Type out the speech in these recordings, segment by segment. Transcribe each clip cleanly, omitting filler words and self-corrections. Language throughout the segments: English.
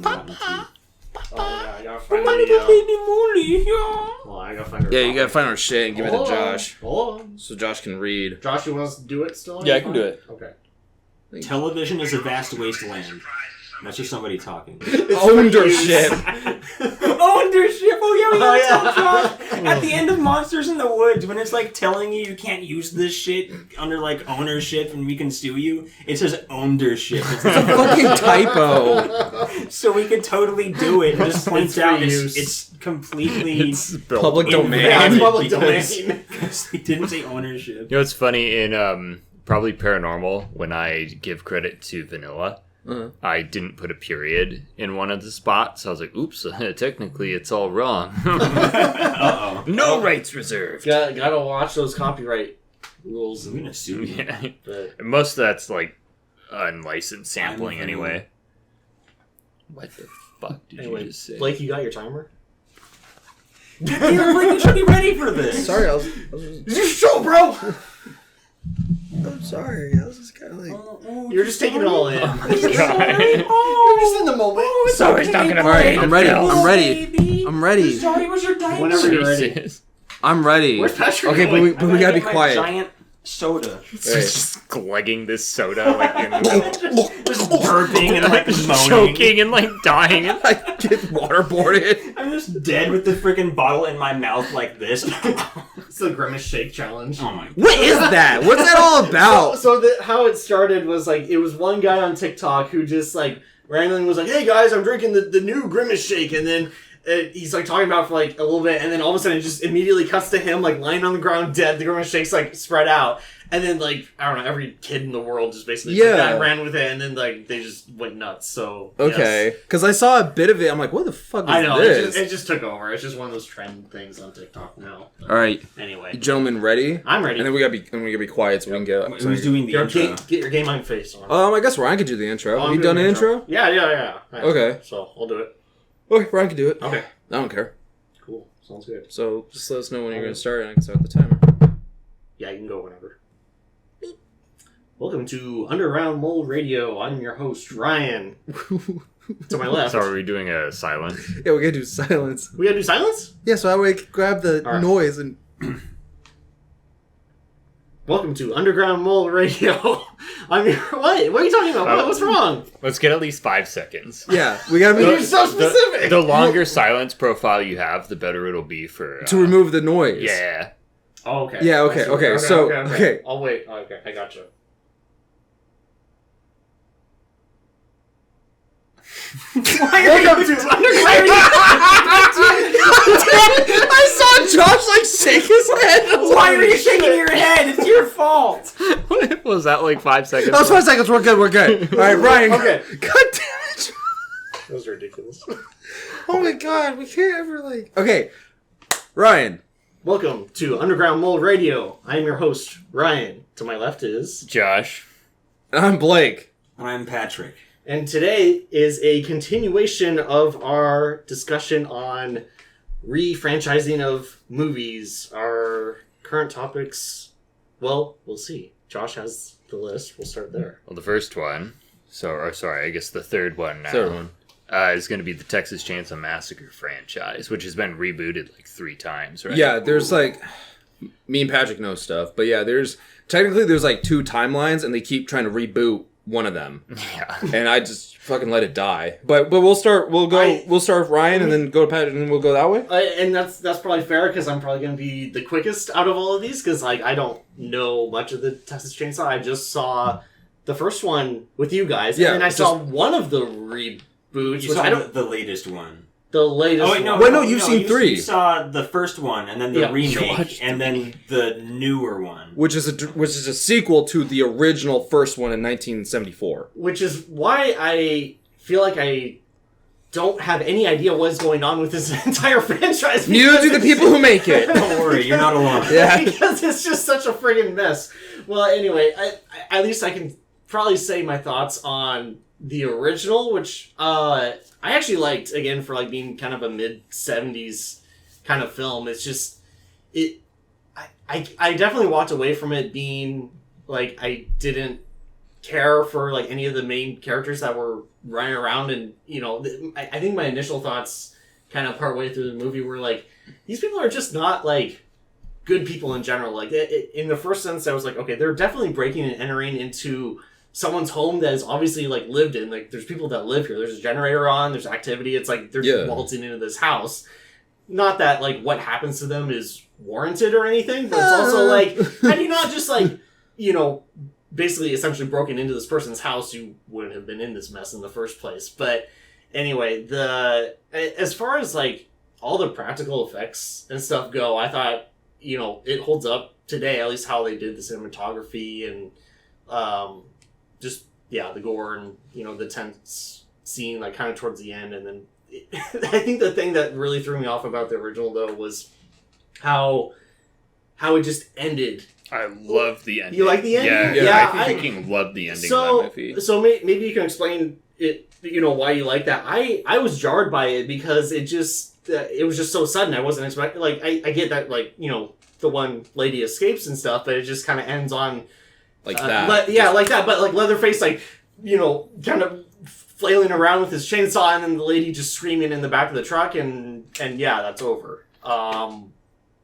fucking rotten teeth. Oh, yeah, I gotta find I gotta find her. Yeah, you gotta find our shit and give it to Hold on. Josh. Hold on. So Josh can read. Josh, you want us to do it still? Yeah, I can do it. Okay. Television is a vast wasteland. That's just somebody talking. Ownership. Ownership! Oh yeah, we gotta Oh, yeah. tell Josh. At the end of Monsters in the Woods, when it's like telling you can't use this shit under like ownership and we can sue you, it says ownership. It's It's a fucking typo. so we could totally do it. It just points It's out free use. it's completely It's built. Public domain. Yeah, it's invalid public because- domain. because they didn't say ownership. You know what's funny in probably Paranormal when I give credit to Vanilla. I didn't put a period in one of the spots. I was like, oops, technically it's all wrong. Uh-oh. No rights reserved. Gotta watch those copyright rules. I'm gonna sue you. Yeah. But And most of that's like unlicensed sampling I'm anyway. What the fuck did anyway, you just say? Blake, you got your timer? You're like, you should be ready for this. Sorry, I was It's your show, bro! I'm sorry. I was just kind of like... You're just taking it all in. Sorry. You're just in the moment. So he's not gonna All right, pay I'm the ready. bills. I'm ready. I'm ready. Sorry, was your diaper? Whenever you're ready. Jesus. I'm ready. Where's Patrick Okay, going? but we gotta be quiet. Giant soda. It's just glugging this soda like in the middle. Just burping and like moaning. Choking and like dying. I get waterboarded. I'm just dead with the freaking bottle in my mouth like this. It's the Grimace Shake Challenge. Oh my god. What is that? What's that all about? How it started was like, it was one guy on TikTok who just like randomly was like, hey guys, I'm drinking the new Grimace Shake, and then he's like talking about it for like a little bit, and then all of a sudden it just immediately cuts to him like lying on the ground dead. The Grimace Shake's like spread out, and then like I don't know, every kid in the world just basically took that and ran with it, and then like they just went nuts. So Okay, yes. because I saw a bit of it. I'm like, what the fuck is I know this? it just took over. It's just one of those trend things on TikTok now. All right, Anyway, gentlemen, ready? I'm ready. And then we gotta be quiet so we can get. Who's doing the intro? Get your game on face on. I guess Ryan could do the intro. Oh, Have I'm you doing done an the intro? Yeah. Okay. So I'll do it. Okay, Ryan can do it. Okay. I don't care. Cool. Sounds good. So just let us know when you're gonna start, and I can start the timer. Yeah, you can go whenever. Welcome to Underground Mole Radio. I'm your host, Ryan. To my left. So are we doing a silence? Yeah, we gotta do silence. We gotta do silence? Yeah, so that way I can grab the All right. noise and. Welcome to Underground Mole Radio. I'm your... What? What are you talking about? What's wrong? Let's get at least 5 seconds. Yeah, we gotta be You're so specific! The longer silence profile you have, the better it'll be for... to remove the noise. Yeah. Oh, okay. Yeah, okay, I see. okay, so- okay. I'll wait. Okay, I gotcha. Welcome to Underground I saw Josh like shake his head. Why are you shaking your head? It's your fault. Was that like 5 seconds? That was 5 seconds. We're good. All right, Ryan. Okay. God damn it. That was ridiculous. Oh my god, we can't ever like. Okay, Ryan. Welcome to Underground Mole Radio. I am your host, Ryan. To my left is... Josh. And I'm Blake. I'm Patrick. And today is a continuation of our discussion on refranchising of movies. Our current topics, well, we'll see. Josh has the list. We'll start there. Well, the first one, I guess the third one now. Third one. Is going to be the Texas Chainsaw Massacre franchise, which has been rebooted like 3 times, right? Yeah, there's like. Me and Patrick know stuff, but yeah, there's like 2 timelines, and they keep trying to reboot one of them. Yeah. And I just fucking let it die. But we'll start. We'll start with Ryan, and then go to Patrick, and then we'll go that way. And that's probably fair because I'm probably going to be the quickest out of all of these because like I don't know much of the Texas Chainsaw. I just saw the first one with you guys, Yeah, and then I just- saw one of the reboots. You Which saw I don't. the latest one. The latest. Oh wait, no. one. Wait, no, you've seen 3. You saw the first one, and then the Yeah, remake, watched and then the newer one. Which is a sequel to the original first one in 1974. Which is why I feel like I don't have any idea what's going on with this entire franchise. Neither do the people who make it. Don't worry, you're not alone. Yeah. Because it's just such a friggin' mess. Well, anyway, at least I can probably say my thoughts on the original, which I actually liked, again, for like being kind of a mid-70s kind of film. It's just... I definitely walked away from it being like I didn't care for like any of the main characters that were running around, and I think my initial thoughts kind of partway through the movie were like, these people are just not like good people in general. Like in the first sense, I was like, okay, they're definitely breaking and entering into someone's home that is obviously like lived in. Like there's people that live here. There's a generator on. There's activity. It's like they're just waltzing into this house. Not that like what happens to them is warranted or anything, but it's also like, had you not just like basically essentially broken into this person's house, you wouldn't have been in this mess in the first place. But anyway, as far as like all the practical effects and stuff go, I thought it holds up today, at least how they did the cinematography and just the gore and the tense scene like kind of towards the end. And then I think the thing that really threw me off about the original though was how it just ended. I love the ending. You like the ending? Yeah, I freaking love the ending of that movie. So maybe you can explain it, why you like that. I was jarred by it because it was just so sudden. I wasn't expecting, like, I get that, like, the one lady escapes and stuff, but it just kind of ends on like that. Like that. But like Leatherface, like, kind of flailing around with his chainsaw, and then the lady just screaming in the back of the truck, and that's over.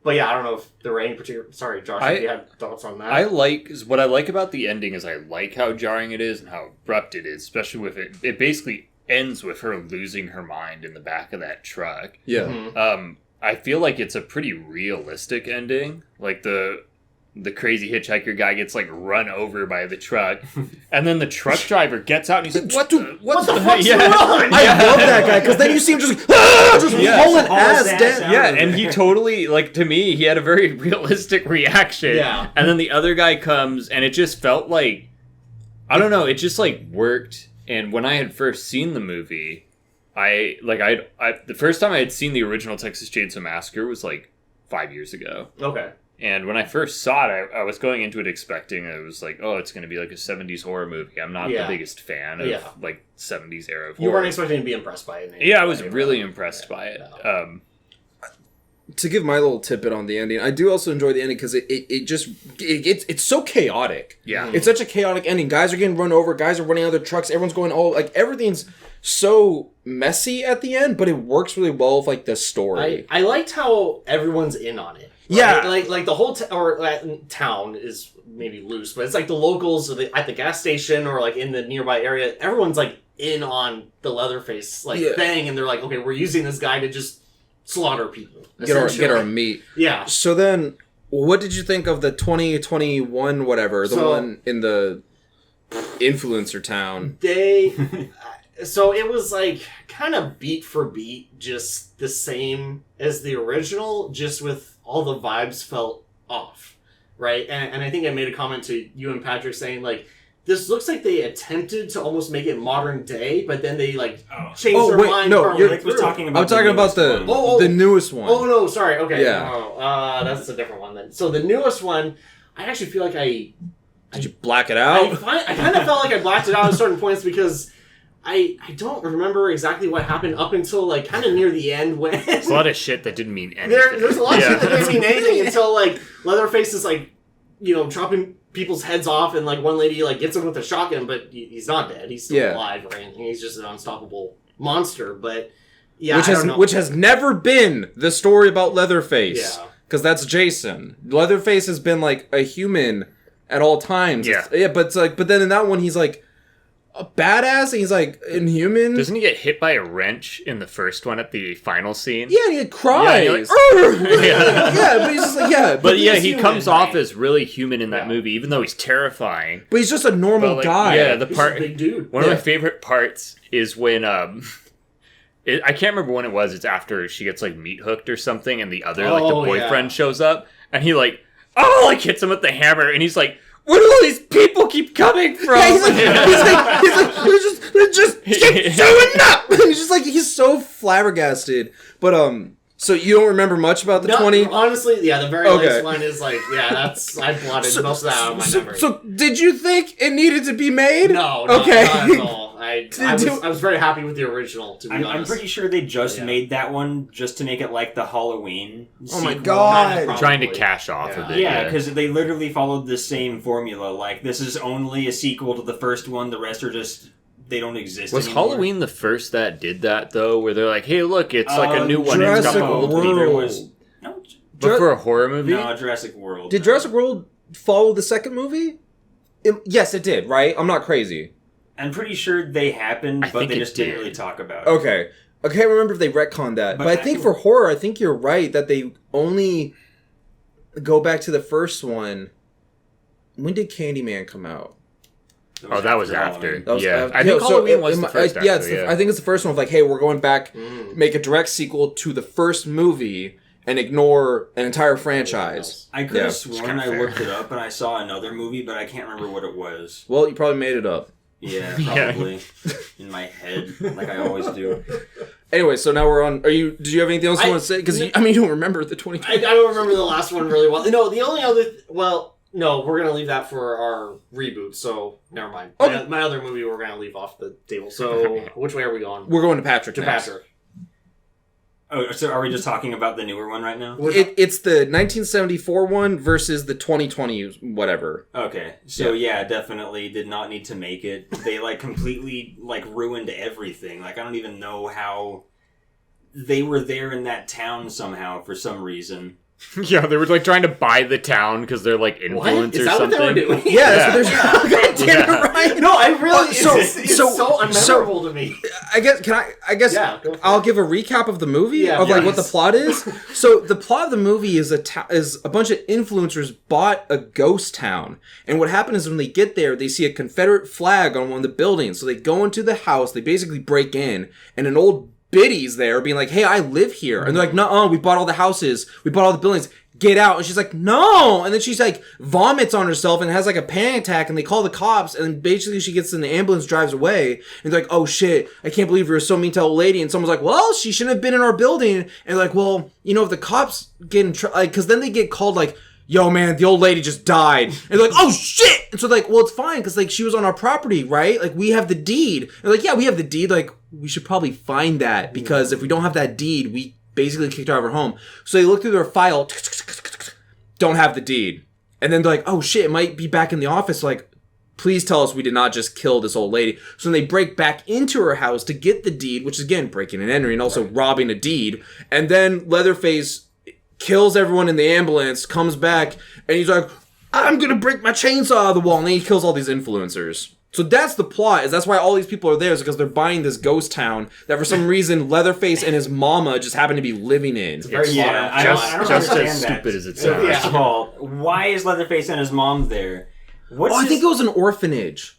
But yeah, I don't know if there were any particular... Sorry, Josh, if you had thoughts on that. What I like about the ending is I like how jarring it is and how abrupt it is, especially with it. It basically ends with her losing her mind in the back of that truck. Yeah. Mm-hmm. I feel like it's a pretty realistic ending. Like the crazy hitchhiker guy gets like run over by the truck, and then the truck driver gets out and he's like, "What the fuck's going on?" I love that guy because then you see him just hauling ass down. Yeah, and he totally, like, to me, he had a very realistic reaction. Yeah, and then the other guy comes, and it just felt like, I don't know, it just like worked. And when I had first seen the movie, the first time I had seen the original Texas Chainsaw Massacre was like 5 years ago. Okay. And when I first saw it, I was going into it expecting it was like, oh, it's going to be like a 70s horror movie. I'm not the biggest fan of like 70s era of horror. You weren't expecting to be impressed by it. Yeah, I was really impressed by it. No. To give my little tidbit on the ending, I do also enjoy the ending because it's so chaotic. Yeah. It's such a chaotic ending. Guys are getting run over. Guys are running out of their trucks. Everyone's going everything's so messy at the end, but it works really well with like the story. I liked how everyone's in on it. Yeah, like the whole town is maybe loose, but it's like the locals at the gas station or like in the nearby area. Everyone's like in on the Leatherface thing, and they're like, okay, we're using this guy to just slaughter people, get our meat. Yeah. So then, what did you think of the 2021 whatever, the one in the influencer town? So it was like kind of beat for beat, just the same as the original, just with all the vibes felt off, right? And I think I made a comment to you and Patrick saying like, this looks like they attempted to almost make it modern day, but then they like changed their mind. No, I'm talking about the newest one. Oh no, sorry. Okay, yeah. That's a different one then. So the newest one, I actually feel like did you black it out? I kind of felt like I blacked it out at certain points because I don't remember exactly what happened up until like kind of near the end when there's a lot of shit that didn't mean anything. There's a lot of shit that didn't mean anything until like Leatherface is like chopping people's heads off, and like one lady like gets him with a shotgun, but he's not dead. He's still alive or anything. He's just an unstoppable monster. But which has never been the story about Leatherface. Yeah, because that's Jason. Leatherface has been like a human at all times. But it's like, but then in that one he's like a badass, and he's like inhuman. Doesn't he get hit by a wrench in the first one at the final scene? Yeah, and he cries. Yeah, like, but he's just like But yeah, he comes off as really human in that movie, even though he's terrifying. But he's just a normal guy. Yeah, he's a big dude. One of my favorite parts is when I can't remember when it was. It's after she gets like meat hooked or something, and the other the boyfriend shows up, and he hits him with the hammer, and he's like, where do all these people keep coming from? Yeah, he's just keep showing up. He's so flabbergasted. But so you don't remember much about the 20? Honestly, the very last one is like, I blotted most of that out of my memory. So did you think it needed to be made? No, okay. not at all. I was very happy with the original, to be honest. I'm pretty sure they just made that one just to make it like the Halloween Oh my sequel. god! Trying to cash off of it. Yeah, because they literally followed the same formula. Like, this is only a sequel to the first one. The rest are just... They don't exist Was anymore. Halloween the first that did that, though? Where they're like, hey, look, it's like a new one. It's got Jurassic the old World. There was... No, But for a horror movie? no, Jurassic World. Did Jurassic World follow the second movie? Yes, it did, right? I'm not crazy. I'm pretty sure they happened, I but think they it just didn't did. really talk about it. Okay. I can't remember if they retconned that. But I think I- for horror, I think you're right that they only go back to the first one. When did Candyman come out? Oh, that was after. Halloween. That was Yeah. after- I think so Halloween was it- the first, yeah, actually, I think it's the first one. Of like, hey, we're going back, make a direct sequel to the first movie, and ignore an entire franchise. I could Yeah, have it's sworn kinda I fair. looked it up and I saw another movie, but I can't remember what it was. Well, you probably made it up. Yeah, Yeah. probably. In my head, like I always do. Anyway, so now we're on. Did you have anything else you want to say? Because you don't remember the 2020. I don't remember the last one really well. No, the only other... no, we're going to leave that for our reboot, so never mind. Okay. My other movie we're going to leave off the table. So, which way are we going? We're going to Patrick. To next. Patrick. Oh, so are we just talking about the newer one right now? It's the 1974 one versus the 2020 whatever. Okay, so yeah, definitely did not need to make it. They like completely like ruined everything. Like I don't even know how they were there in that town somehow for some reason. Yeah, they were like trying to buy the town because they're like influencers Is that or something. what they were doing? Yeah, that's what they're God damn it, Yeah. Ryan. No, I really... So- it's so- so unmemorable to me. I guess Yeah, go for I'll it. give a recap of the movie Yeah, of like what please. the plot is. So the plot of the movie is a bunch of influencers bought a ghost town, and what happened is when they get there, they see a Confederate flag on one of the buildings. So they go into the house, they basically break in, and an old biddy's there being like, "Hey, I live here," and they're like, "No, we bought all the houses, we bought all the buildings." Get out. And she's like, no. And then she's like, vomits on herself and has like a panic attack, and they call the cops, and basically she gets in the ambulance, drives away, and they're like, oh shit, I can't believe you were so mean to that old lady. And someone's like, well, she shouldn't have been in our building. And like, well, if the cops get in trouble, like, cause then they get called like, yo man, the old lady just died. And they're like, oh shit. And so like, well, it's fine, cause like she was on our property, right? Like we have the deed. And they're like, yeah, we have the deed. Like we should probably find that, because if we don't have that deed, we basically kicked her out of her home. So they look through their file, don't have the deed. And then they're like, oh shit, it might be back in the office. Like, please tell us we did not just kill this old lady. So then they break back into her house to get the deed, which is again, breaking and entering, and also robbing a deed. And then Leatherface kills everyone in the ambulance, comes back, and he's like, I'm gonna break my chainsaw out of the wall. And then he kills all these influencers. So that's the plot, is that's why all these people are there, is because they're buying this ghost town that for some reason Leatherface and his mama just happen to be living in. Very Yeah, I don't Just understand as that. stupid as it So sounds. first of all, why is Leatherface and his mom there? What's I think it was an orphanage.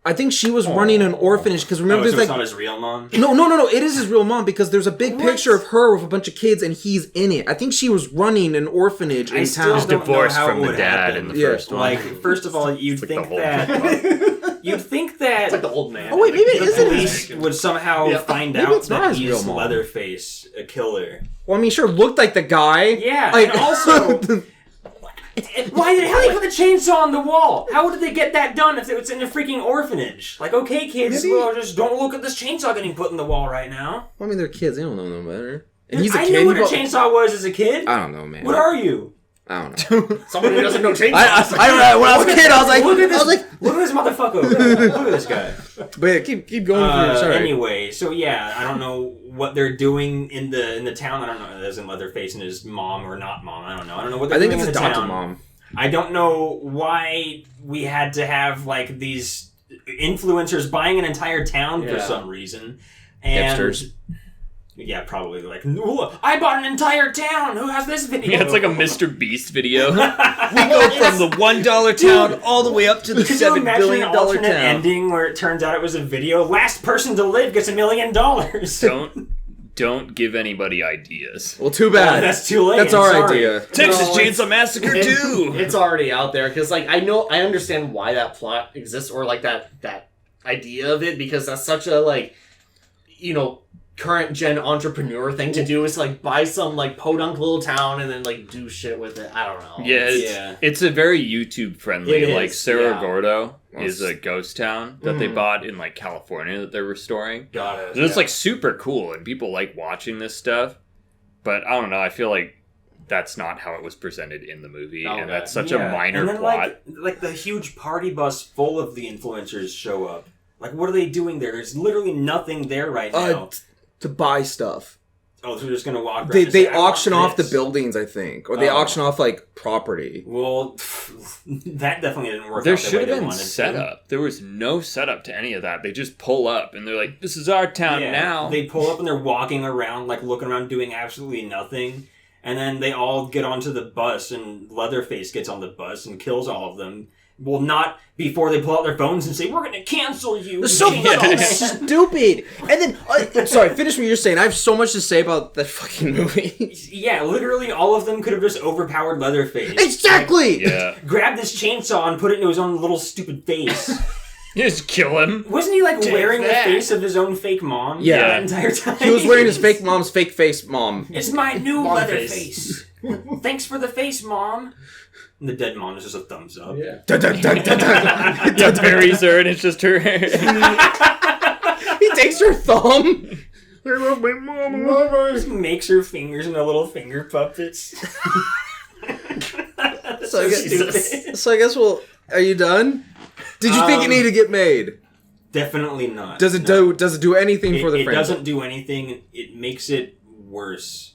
I think she was running an orphanage, because remember so there's it's like... not his real mom? No, it is his real mom, because there's a big picture of her with a bunch of kids and he's in it. I think she was running an orphanage in still town. He's don't know divorced how it from the would dad happen. in the Yeah. first one. Like, first of all, you'd It's like think the whole that... You'd think that... It's like the old man. Oh, wait, maybe it the isn't police would somehow Yeah. find Maybe out it's not that his he's real mom. Leatherface, a killer. Well, I mean, sure, looked like the guy. Yeah, Like, and also... Why the hell did they put the chainsaw on the wall? How did they get that done if it's in a freaking orphanage? Like, okay, kids, Maybe- well, just don't look at this chainsaw getting put in the wall right now. I mean, they're kids. They don't know no better. And he's a I kid. knew what a he chainsaw was as a kid. I don't know, man. What are you? I don't know. Someone who doesn't know chainsaws. I don't know. When I was a kid, I was like, Look at this, I was like, look at this motherfucker. Look at this guy. but yeah, keep going. Sorry. Anyway, so yeah, I don't know what they're doing in the town. I don't know. Isn't Leatherface and his mom or not mom? I don't know. I don't know what they're I think doing it's in the adopted town. mom. I don't know why we had to have like these influencers buying an entire town for Yeah. some reason. And Hipsters. yeah, probably like, "No, I bought an entire town. Who has this video?" Yeah, it's like a Mr. Beast video. We go from the $1 town all the way up to the Could you $7 imagine billion an alternate town. ending where it turns out it was a video? Last person to live gets $1 million. Don't give anybody ideas. Well, too bad. That's too late. That's I'm our sorry. idea. Texas No, it's- Chainsaw Massacre 2! It's already out there, because like I understand why that plot exists, or like that idea of it, because that's such a like, current gen entrepreneur thing to do is like buy some like podunk little town and then like do shit with it. I don't know. Yeah, it's a very YouTube friendly. It like is, Cerro yeah. Gordo is a ghost town that they bought in like California that they're restoring. Got it. So it's like super cool and people like watching this stuff. But I don't know, I feel like that's not how it was presented in the movie, and that's such a minor and then, plot. Like the huge party bus full of the influencers show up. Like, what are they doing there? There's literally nothing there right now. To buy stuff. Oh, so they're just gonna walk around They and say, "I auction want off the this." buildings, I think, or they auction off like property. Well, that definitely didn't work. There out the should way have they been wanted to. setup. There was no setup to any of that. They just pull up and they're like, "This is our town now." They pull up and they're walking around, like looking around, doing absolutely nothing. And then they all get onto the bus, and Leatherface gets on the bus and kills all of them. Well, not before they pull out their phones and say, "We're going to cancel you." They're so fucking stupid. And then, sorry, finish what you're saying. I have so much to say about that fucking movie. Yeah, literally all of them could have just overpowered Leatherface. Exactly! Yeah. Grabbed this chainsaw and put it into his own little stupid face. Just kill him. Wasn't he like wearing the face of his own fake mom? Yeah. The entire time. He was wearing his fake mom's fake face mom. It's my new Mom Leatherface. Thanks for the face, Mom. And the dead mom is just a thumbs up. Yeah. He buries her and it's just her hair. He takes her thumb. Just makes her fingers into little finger puppets. So I guess are you done? Did you think it needed to get made? Definitely not. Does it do anything for the franchise? It doesn't do anything. It makes it worse.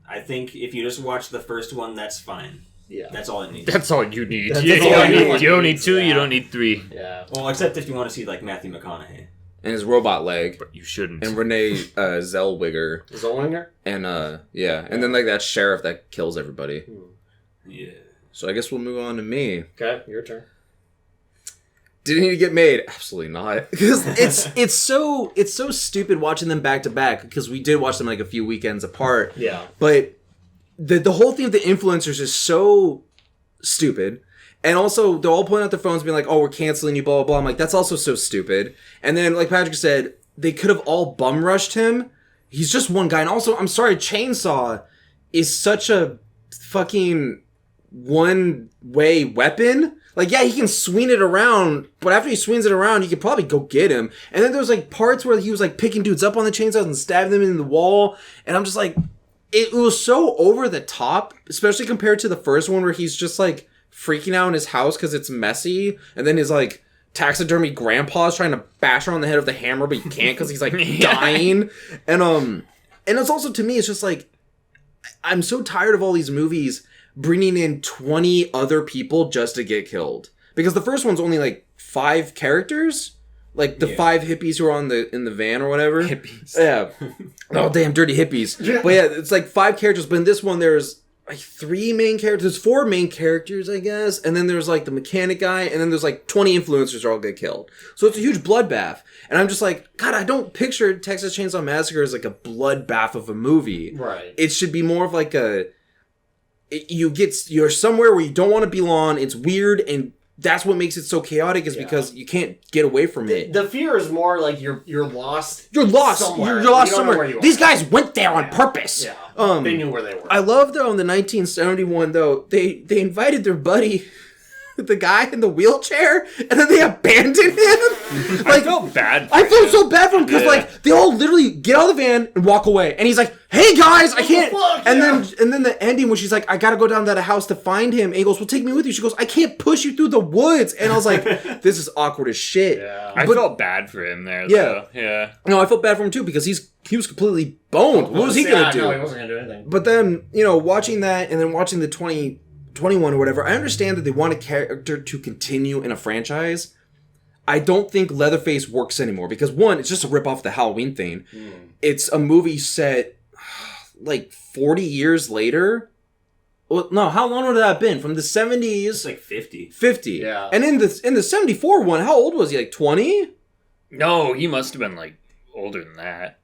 I think if you just watch the first one, that's fine. Yeah. That's all it needs. That's all you need. That's You all don't anyone need, you don't need needs, two, yeah. you don't need three. Yeah. Well, except if you want to see like Matthew McConaughey. And his robot leg. But you shouldn't. And Renee Zellweger. Zollinger? And and then like that sheriff that kills everybody. Yeah. So I guess we'll move on to me. Okay, your turn. Did it need to get made? Absolutely not. Because it's so stupid watching them back to back, because we did watch them like a few weekends apart. Yeah. But the whole thing of the influencers is so stupid. And also, they're all pulling out their phones being like, "Oh, we're canceling you, blah, blah, blah." I'm like, that's also so stupid. And then, like Patrick said, they could have all bum rushed him. He's just one guy. And also, I'm sorry, Chainsaw is such a fucking one-way weapon. Like, yeah, he can swing it around, but after he swings it around, you could probably go get him. And then there's like parts where he was like picking dudes up on the chainsaws and stabbing them in the wall. And I'm just like, it was so over the top, especially compared to the first one where he's just like freaking out in his house because it's messy. And then his like taxidermy grandpa's trying to bash her on the head with the hammer, but he can't because he's like dying. And it's also, to me, it's just like, I'm so tired of all these movies bringing in 20 other people just to get killed. Because the first one's only like 5 characters. Like the 5 hippies who are in the van or whatever. Hippies. Yeah. Oh, damn, dirty hippies. But yeah, it's like 5 characters. But in this one, there's like 3 main characters. There's 4 main characters, I guess. And then there's like the mechanic guy. And then there's like 20 influencers who all get killed. So it's a huge bloodbath. And I'm just like, God, I don't picture Texas Chainsaw Massacre as like a bloodbath of a movie. Right. It should be more of like you're somewhere where you don't want to belong. It's weird, and that's what makes it so chaotic, is because you can't get away from it. The fear is more like you're lost. You're lost. Somewhere. You're lost You don't know where somewhere. you These are. guys went there on purpose. Yeah. They knew where they were. I love though in the 1971 though they invited their buddy, the guy in the wheelchair, and then they abandoned him. I felt bad. I feel so bad for him because like they all literally get out of the van and walk away, and he's like, "Hey guys, I can't." Fuck, and then the ending when she's like, "I gotta go down to that house to find him," and he goes, "Well, take me with you." She goes, "I can't push you through the woods," and I was like, "This is awkward as shit." Yeah. I felt bad for him there. Yeah. Though. Yeah. No, I felt bad for him too because he was completely boned. What was he gonna do? No, he wasn't gonna do anything. But then, watching that and then watching the 2021 or whatever, I understand that they want a character to continue in a franchise. I don't think Leatherface works anymore because, one, it's just a rip-off of the Halloween thing. It's a movie set like 40 years later. Well, no, how long would that have been? From the 70s? It's like 50. 50. Yeah. And in the 74 one, how old was he? Like 20? No, he must have been like older than that.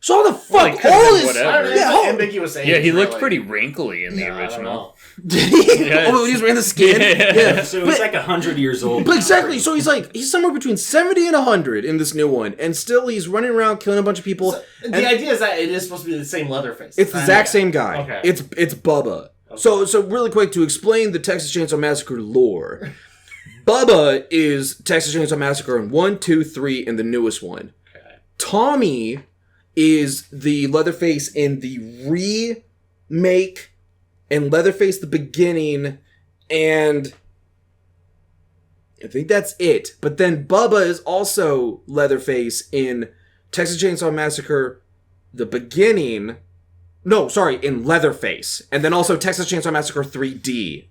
So how the fuck Well, he could've all been this? whatever. I don't know, Yeah, it's oh, ambiguous age. Yeah, he looked really. pretty wrinkly in the Yeah, I don't original. know. Did he? Yes. Oh, he's wearing the skin. Yeah. So he's like 100 years old. But exactly, so he's somewhere between 70 and 100 in this new one, and still he's running around killing a bunch of people. So, and the idea is that it is supposed to be the same Leatherface. it's the exact same guy. Okay. It's Bubba. Okay. So really quick to explain the Texas Chainsaw Massacre lore. Bubba is Texas Chainsaw Massacre in 1, 2, 3, and the newest one. Okay. Tommy is the Leatherface in the remake and Leatherface the beginning, and I think that's it. But then Bubba is also Leatherface in Texas Chainsaw Massacre the beginning. No, sorry, in Leatherface. And then also Texas Chainsaw Massacre 3D.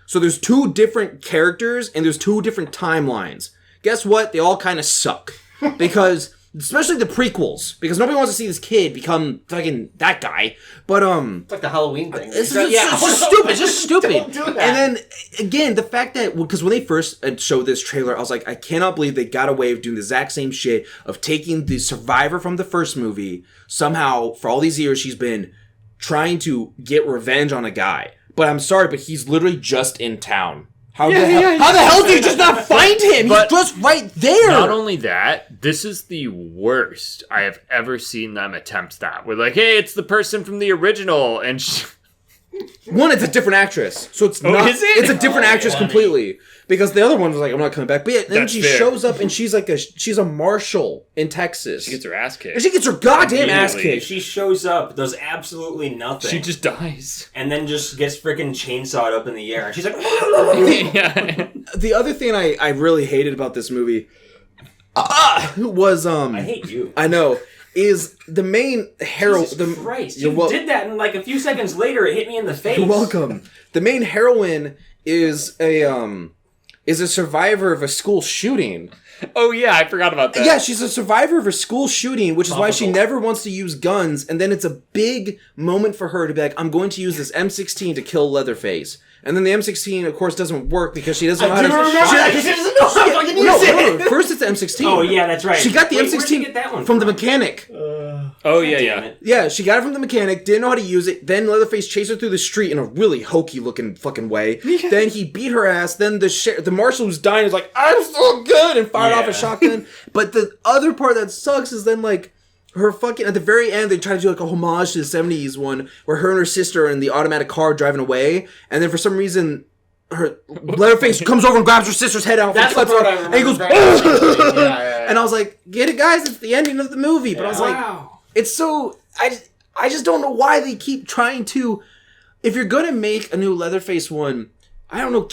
So there's two different characters and there's two different timelines. Guess what? They all kind of suck. Because, especially the prequels, because nobody wants to see this kid become fucking that guy. But, It's like the Halloween thing. it's just stupid. It's just stupid. Don't do that. And then, again, the fact that, because when they first showed this trailer, I was like, I cannot believe they got away with doing the exact same shit of taking the survivor from the first movie. Somehow, for all these years, she's been trying to get revenge on a guy. But I'm sorry, but he's literally just in town. How the hell do you just not find him? He's But just right there. Not only that, this is the worst I have ever seen them attempt that. We're like, hey, it's the person from the original, and One, it's a different actress, so it's not. is it? It's a different actress funny. completely. Because the other one was like, I'm not coming back. But yeah, then That's she fair. shows up and she's a marshal in Texas. she gets her ass kicked. And she gets her goddamn ass Immediately. kicked. She shows up, does absolutely nothing. She just dies. and then just gets freaking chainsawed up in the air. And she's like, Yeah. The other thing I really hated about this movie was I hate you. I know is the main heroine. Jesus Christ. You're You did that, and like a few seconds later, it hit me in the face. You're welcome. The main heroine is a survivor of a school shooting. Oh yeah, I forgot about that. Yeah, she's a survivor of a school shooting, which is why she Topical. never wants to use guns. And then it's a big moment for her to be like, I'm going to use this M16 to kill Leatherface. And then the M16, of course, doesn't work because she doesn't know how to... She doesn't know how to fucking use it. No. First it's the M16. Oh, yeah, that's right. She got the Wait, where'd you M16 get that one from the mechanic. Oh yeah, Damn yeah. it. Yeah, she got it from the mechanic, didn't know how to use it. Then Leatherface chased her through the street in a really hokey looking fucking way. Then he beat her ass. Then the marshal who's dying is like, I'm so good, and fired off a Yeah. shotgun. But the other part that sucks is then like her fucking, at the very end, they try to do like a homage to the 70s one where her and her sister are in the automatic car driving away. And then for some reason, her Leatherface comes over and grabs her sister's head out. That's the and part cuts I her, remember. and he goes, Yeah. and I was like, get it, guys? It's the ending of the movie. But I was like, Wow. it's so I just don't know why they keep trying to. If you're gonna make a new Leatherface one, I don't know,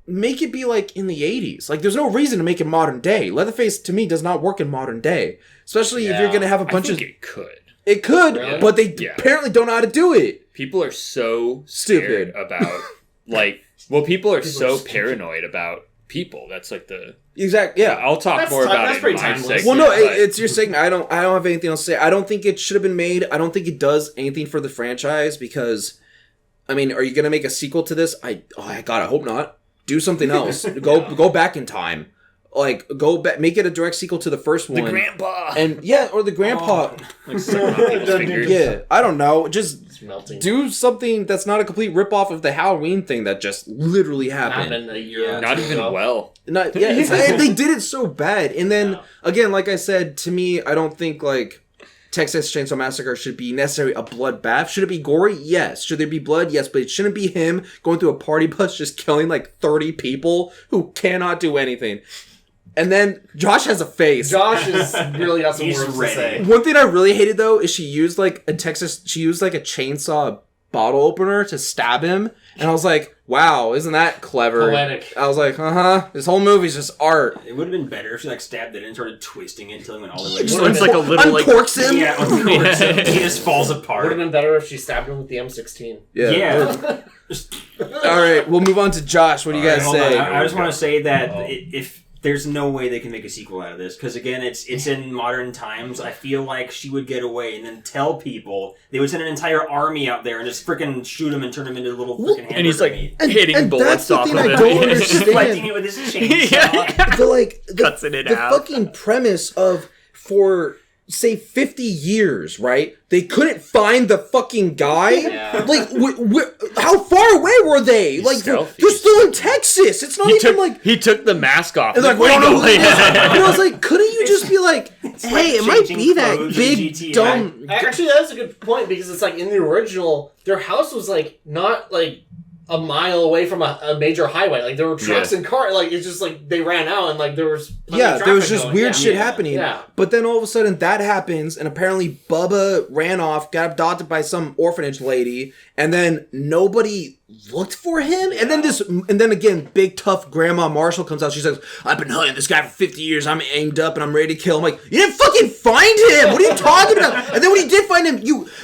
make it be like in the 80s. Like there's no reason to make it modern day. Leatherface to me does not work in modern day, especially if you're gonna have a I bunch think of. it could. It could, Really? but they Yeah. apparently don't know how to do it. People are so Stupid. scared about people are so stupid. paranoid about people. That's like the Exactly. Yeah. I'll talk That's more about that's it pretty in my timeless. segment. Well, no, but- it's your segment. I don't have anything else to say. I don't think it should have been made. I don't think it does anything for the franchise because, I mean, are you gonna make a sequel to this? I hope not. Do something else. Go back in time. Like go back, make it a direct sequel to the first one. the grandpa And yeah, or the grandpa. like sucking on people's fingers. Yeah, I don't know. Just It's melting. do something that's not a complete ripoff of the Halloween thing that just literally happened. Happened a year. Not even well. Not yeah, they did it so bad. And then again, like I said, to me, I don't think like Texas Chainsaw Massacre should be necessarily a bloodbath. Should it be gory? Yes. Should there be blood? Yes. But it shouldn't be him going through a party bus just killing like 30 people who cannot do anything. And then Josh has a face. Josh is really got some He's words ready. to say. One thing I really hated though is she used like a chainsaw bottle opener to stab him, and I was like, wow, isn't that clever? Poetic. I was like, this whole movie's just art. It would have been better if she like stabbed it and started twisting it until it went all the way. Just It's like a little, like- uncorks him. Yeah, of course. He just falls Would have apart. been better if she stabbed him with the M16. Yeah. All right, we'll move on to Josh. What do you guys Hold say? on. I just want to say that if there's no way they can make a sequel out of this, because again, it's in modern times. I feel like she would get away and then tell people. They would send an entire army out there and just freaking shoot him and turn him into little freaking And he's like meat. hitting and bullets that's the off thing of I it. don't understand. Deflecting it with his chainsaw. The Cuts it in the half. fucking premise of for say 50 years, right? They couldn't find the fucking guy. Yeah. Like, how far away were they? He's like, stealthy. they're still in Texas. It's not even like. He took the mask off. It's like, we don't know who he is. And I was like, couldn't you just be like, hey, it might be that big, dumb. Actually, that's a good point because it's like in the original, their house was like not like a mile away from a major highway. Like there were trucks and cars. Like it's just like they ran out and like there was there was just weird shit happening. Yeah. But then all of a sudden that happens, and apparently Bubba ran off, got adopted by some orphanage lady, and then nobody looked for him. And then again, big tough Grandma Marshall comes out. She's like, I've been hunting this guy for 50 years. I'm aimed up and I'm ready to kill him. I'm like, you didn't fucking find him. What are you talking about? And then when he did find him,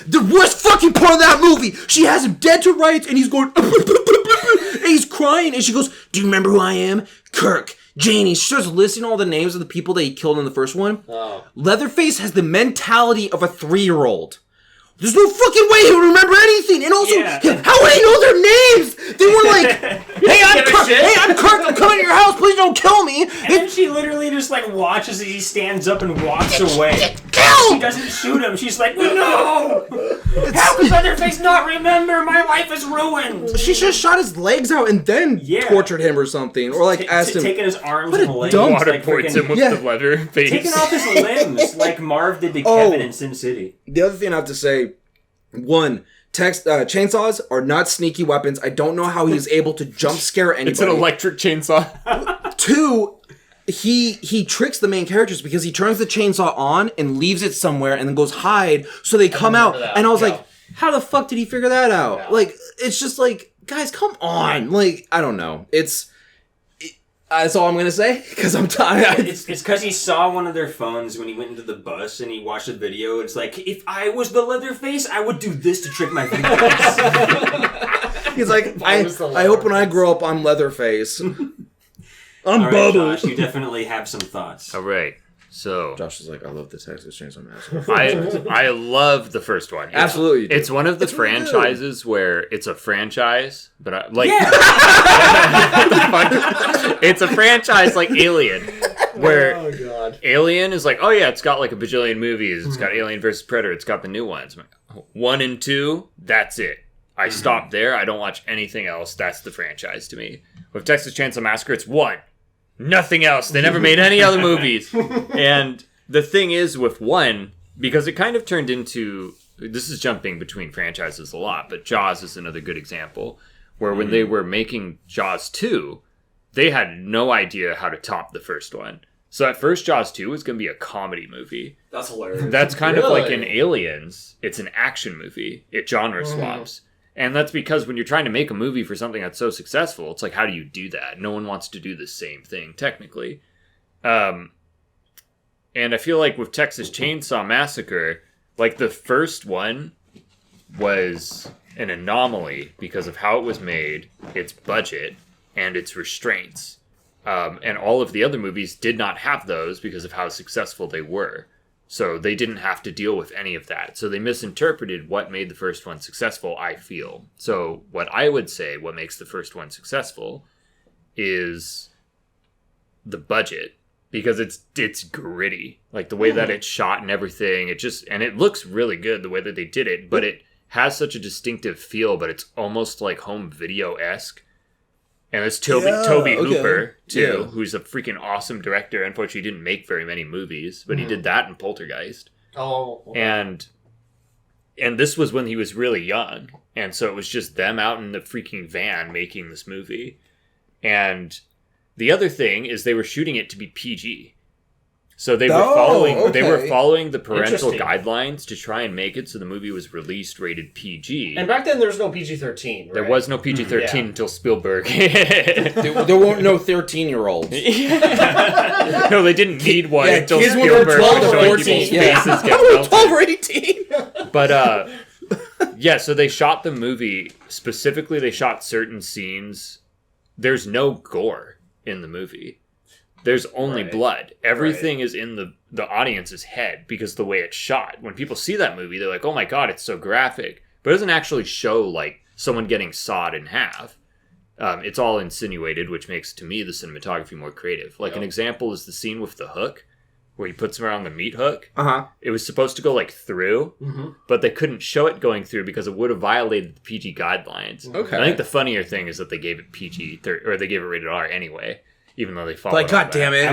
the worst fucking part of that movie, she has him dead to rights, and he's going, and he's crying, and she goes, do you remember who I am? Kirk. Janie. She starts listing all the names of the people that he killed in the first one. Oh. Leatherface has the mentality of a 3-year-old. There's no fucking way he would remember anything. And also, how would he know their names? They were like, hey, I'm Kirk. Hey, I'm Kirk. I'm coming to your house. Please don't kill me. And then she literally just like watches as he stands up and walks away. Kill! She doesn't shoot him. She's like, no! How does Leatherface not remember? My life is ruined. She just shot his legs out and then tortured him or something. Or like asked him. Taking his arms What and a legs. dumb- Water Like points freaking- him with the leather face. Taking off his limbs like Marv did to Kevin in Sin City. The other thing I have to say, one, chainsaws are not sneaky weapons. I don't know how he was able to jump scare anybody. It's an electric chainsaw. Two, he tricks the main characters because he turns the chainsaw on and leaves it somewhere and then goes hide, so they come out. And I was like, how the fuck did he figure that out? Yeah. Like, it's just like, guys, come on. Like, I don't know. That's all I'm gonna say because I'm tired. It's because he saw one of their phones when he went into the bus and he watched a video. It's like, if I was the Leatherface, I would do this to trick my victims. He's like, I hope when I grow up I'm Leatherface. I'm All right, Bubba. Josh, you definitely have some thoughts. All right. So Josh is like, I love the Texas Chainsaw Massacre. I love the first one. Absolutely, you do. It's one of the It's really good. franchises where it's a franchise, but it's a franchise like Alien, where Oh god. Alien is like, oh yeah, it's got like a bajillion movies. It's got Alien versus Predator. It's got the new ones. 1 and 2, that's it. I stop there. I don't watch anything else. That's the franchise to me. With Texas Chainsaw Massacre, it's 1. Nothing else. They never made any other movies. And the thing is with 1, because it kind of turned into, this is jumping between franchises a lot, but Jaws is another good example, where when they were making Jaws 2, they had no idea how to top the first one. So at first Jaws 2 was going to be a comedy movie. That's hilarious. That's kind of like in Really? Aliens, it's an action movie. It genre swaps. And that's because when you're trying to make a movie for something that's so successful, it's like, how do you do that? No one wants to do the same thing, technically. And I feel like with Texas Chainsaw Massacre, like the first one was an anomaly because of how it was made, its budget, and its restraints. And all of the other movies did not have those because of how successful they were. So they didn't have to deal with any of that. So they misinterpreted what made the first one successful, I feel. So what I would say, what makes the first one successful is the budget. Because it's gritty. Like the way that it's shot and everything. And it looks really good the way that they did it. But it has such a distinctive feel, but it's almost like home video-esque. And it's Toby Hooper, too, who's a freaking awesome director. Unfortunately, he didn't make very many movies, but he did that in Poltergeist. Oh. And this was when he was really young. And so it was just them out in the freaking van making this movie. And the other thing is they were shooting it to be PG. So they were following the parental guidelines to try and make it so the movie was released rated PG. And back then there was no PG-13, right? There was no PG-13 until Spielberg. There weren't no 13-year-olds. No, they didn't need one until kids when they were Spielberg 12 was or showing 14. people's Yeah. faces get melted. 12 or 18. But, yeah, so they shot the movie. Specifically, they shot certain scenes. There's no gore in the movie. There's only blood. Everything is in the audience's head because the way it's shot. When people see that movie, they're like, oh my god, it's so graphic. But it doesn't actually show, like, someone getting sawed in half. It's all insinuated, which makes, to me, the cinematography more creative. Like, an example is the scene with the hook, where he puts him around the meat hook. It was supposed to go like through, but they couldn't show it going through because it would have violated the PG guidelines. Okay. And I think the funnier thing is that they gave it or they gave it rated R anyway, even though they followed. Like, God damn it!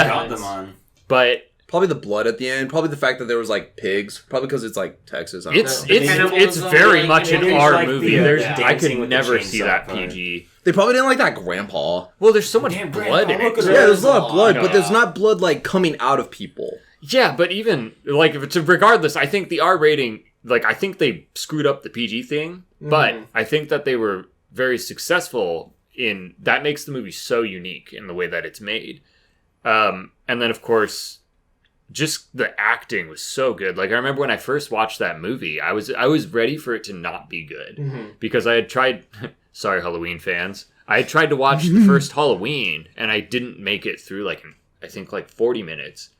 Got them on. But probably the blood at the end. Probably the fact that there was like pigs. Probably because it's like Texas. I don't know. It's very much an R like movie. I could with never the see chainsaw that part. PG. They probably didn't like that grandpa. Well, there's so much Damn, blood in Grandpa, it. look at Yeah, there's a lot of blood, I but know. there's not blood like coming out of people. Yeah, but even like if it's regardless, I think the R rating, like I think they screwed up the PG thing, but I think that they were very successful in that makes the movie so unique in the way that it's made. And then of course, just the acting was so good. Like I remember when I first watched that movie, I was ready for it to not be good because I had tried. Sorry, Halloween fans. I had tried to watch the first Halloween and I didn't make it through I think 40 minutes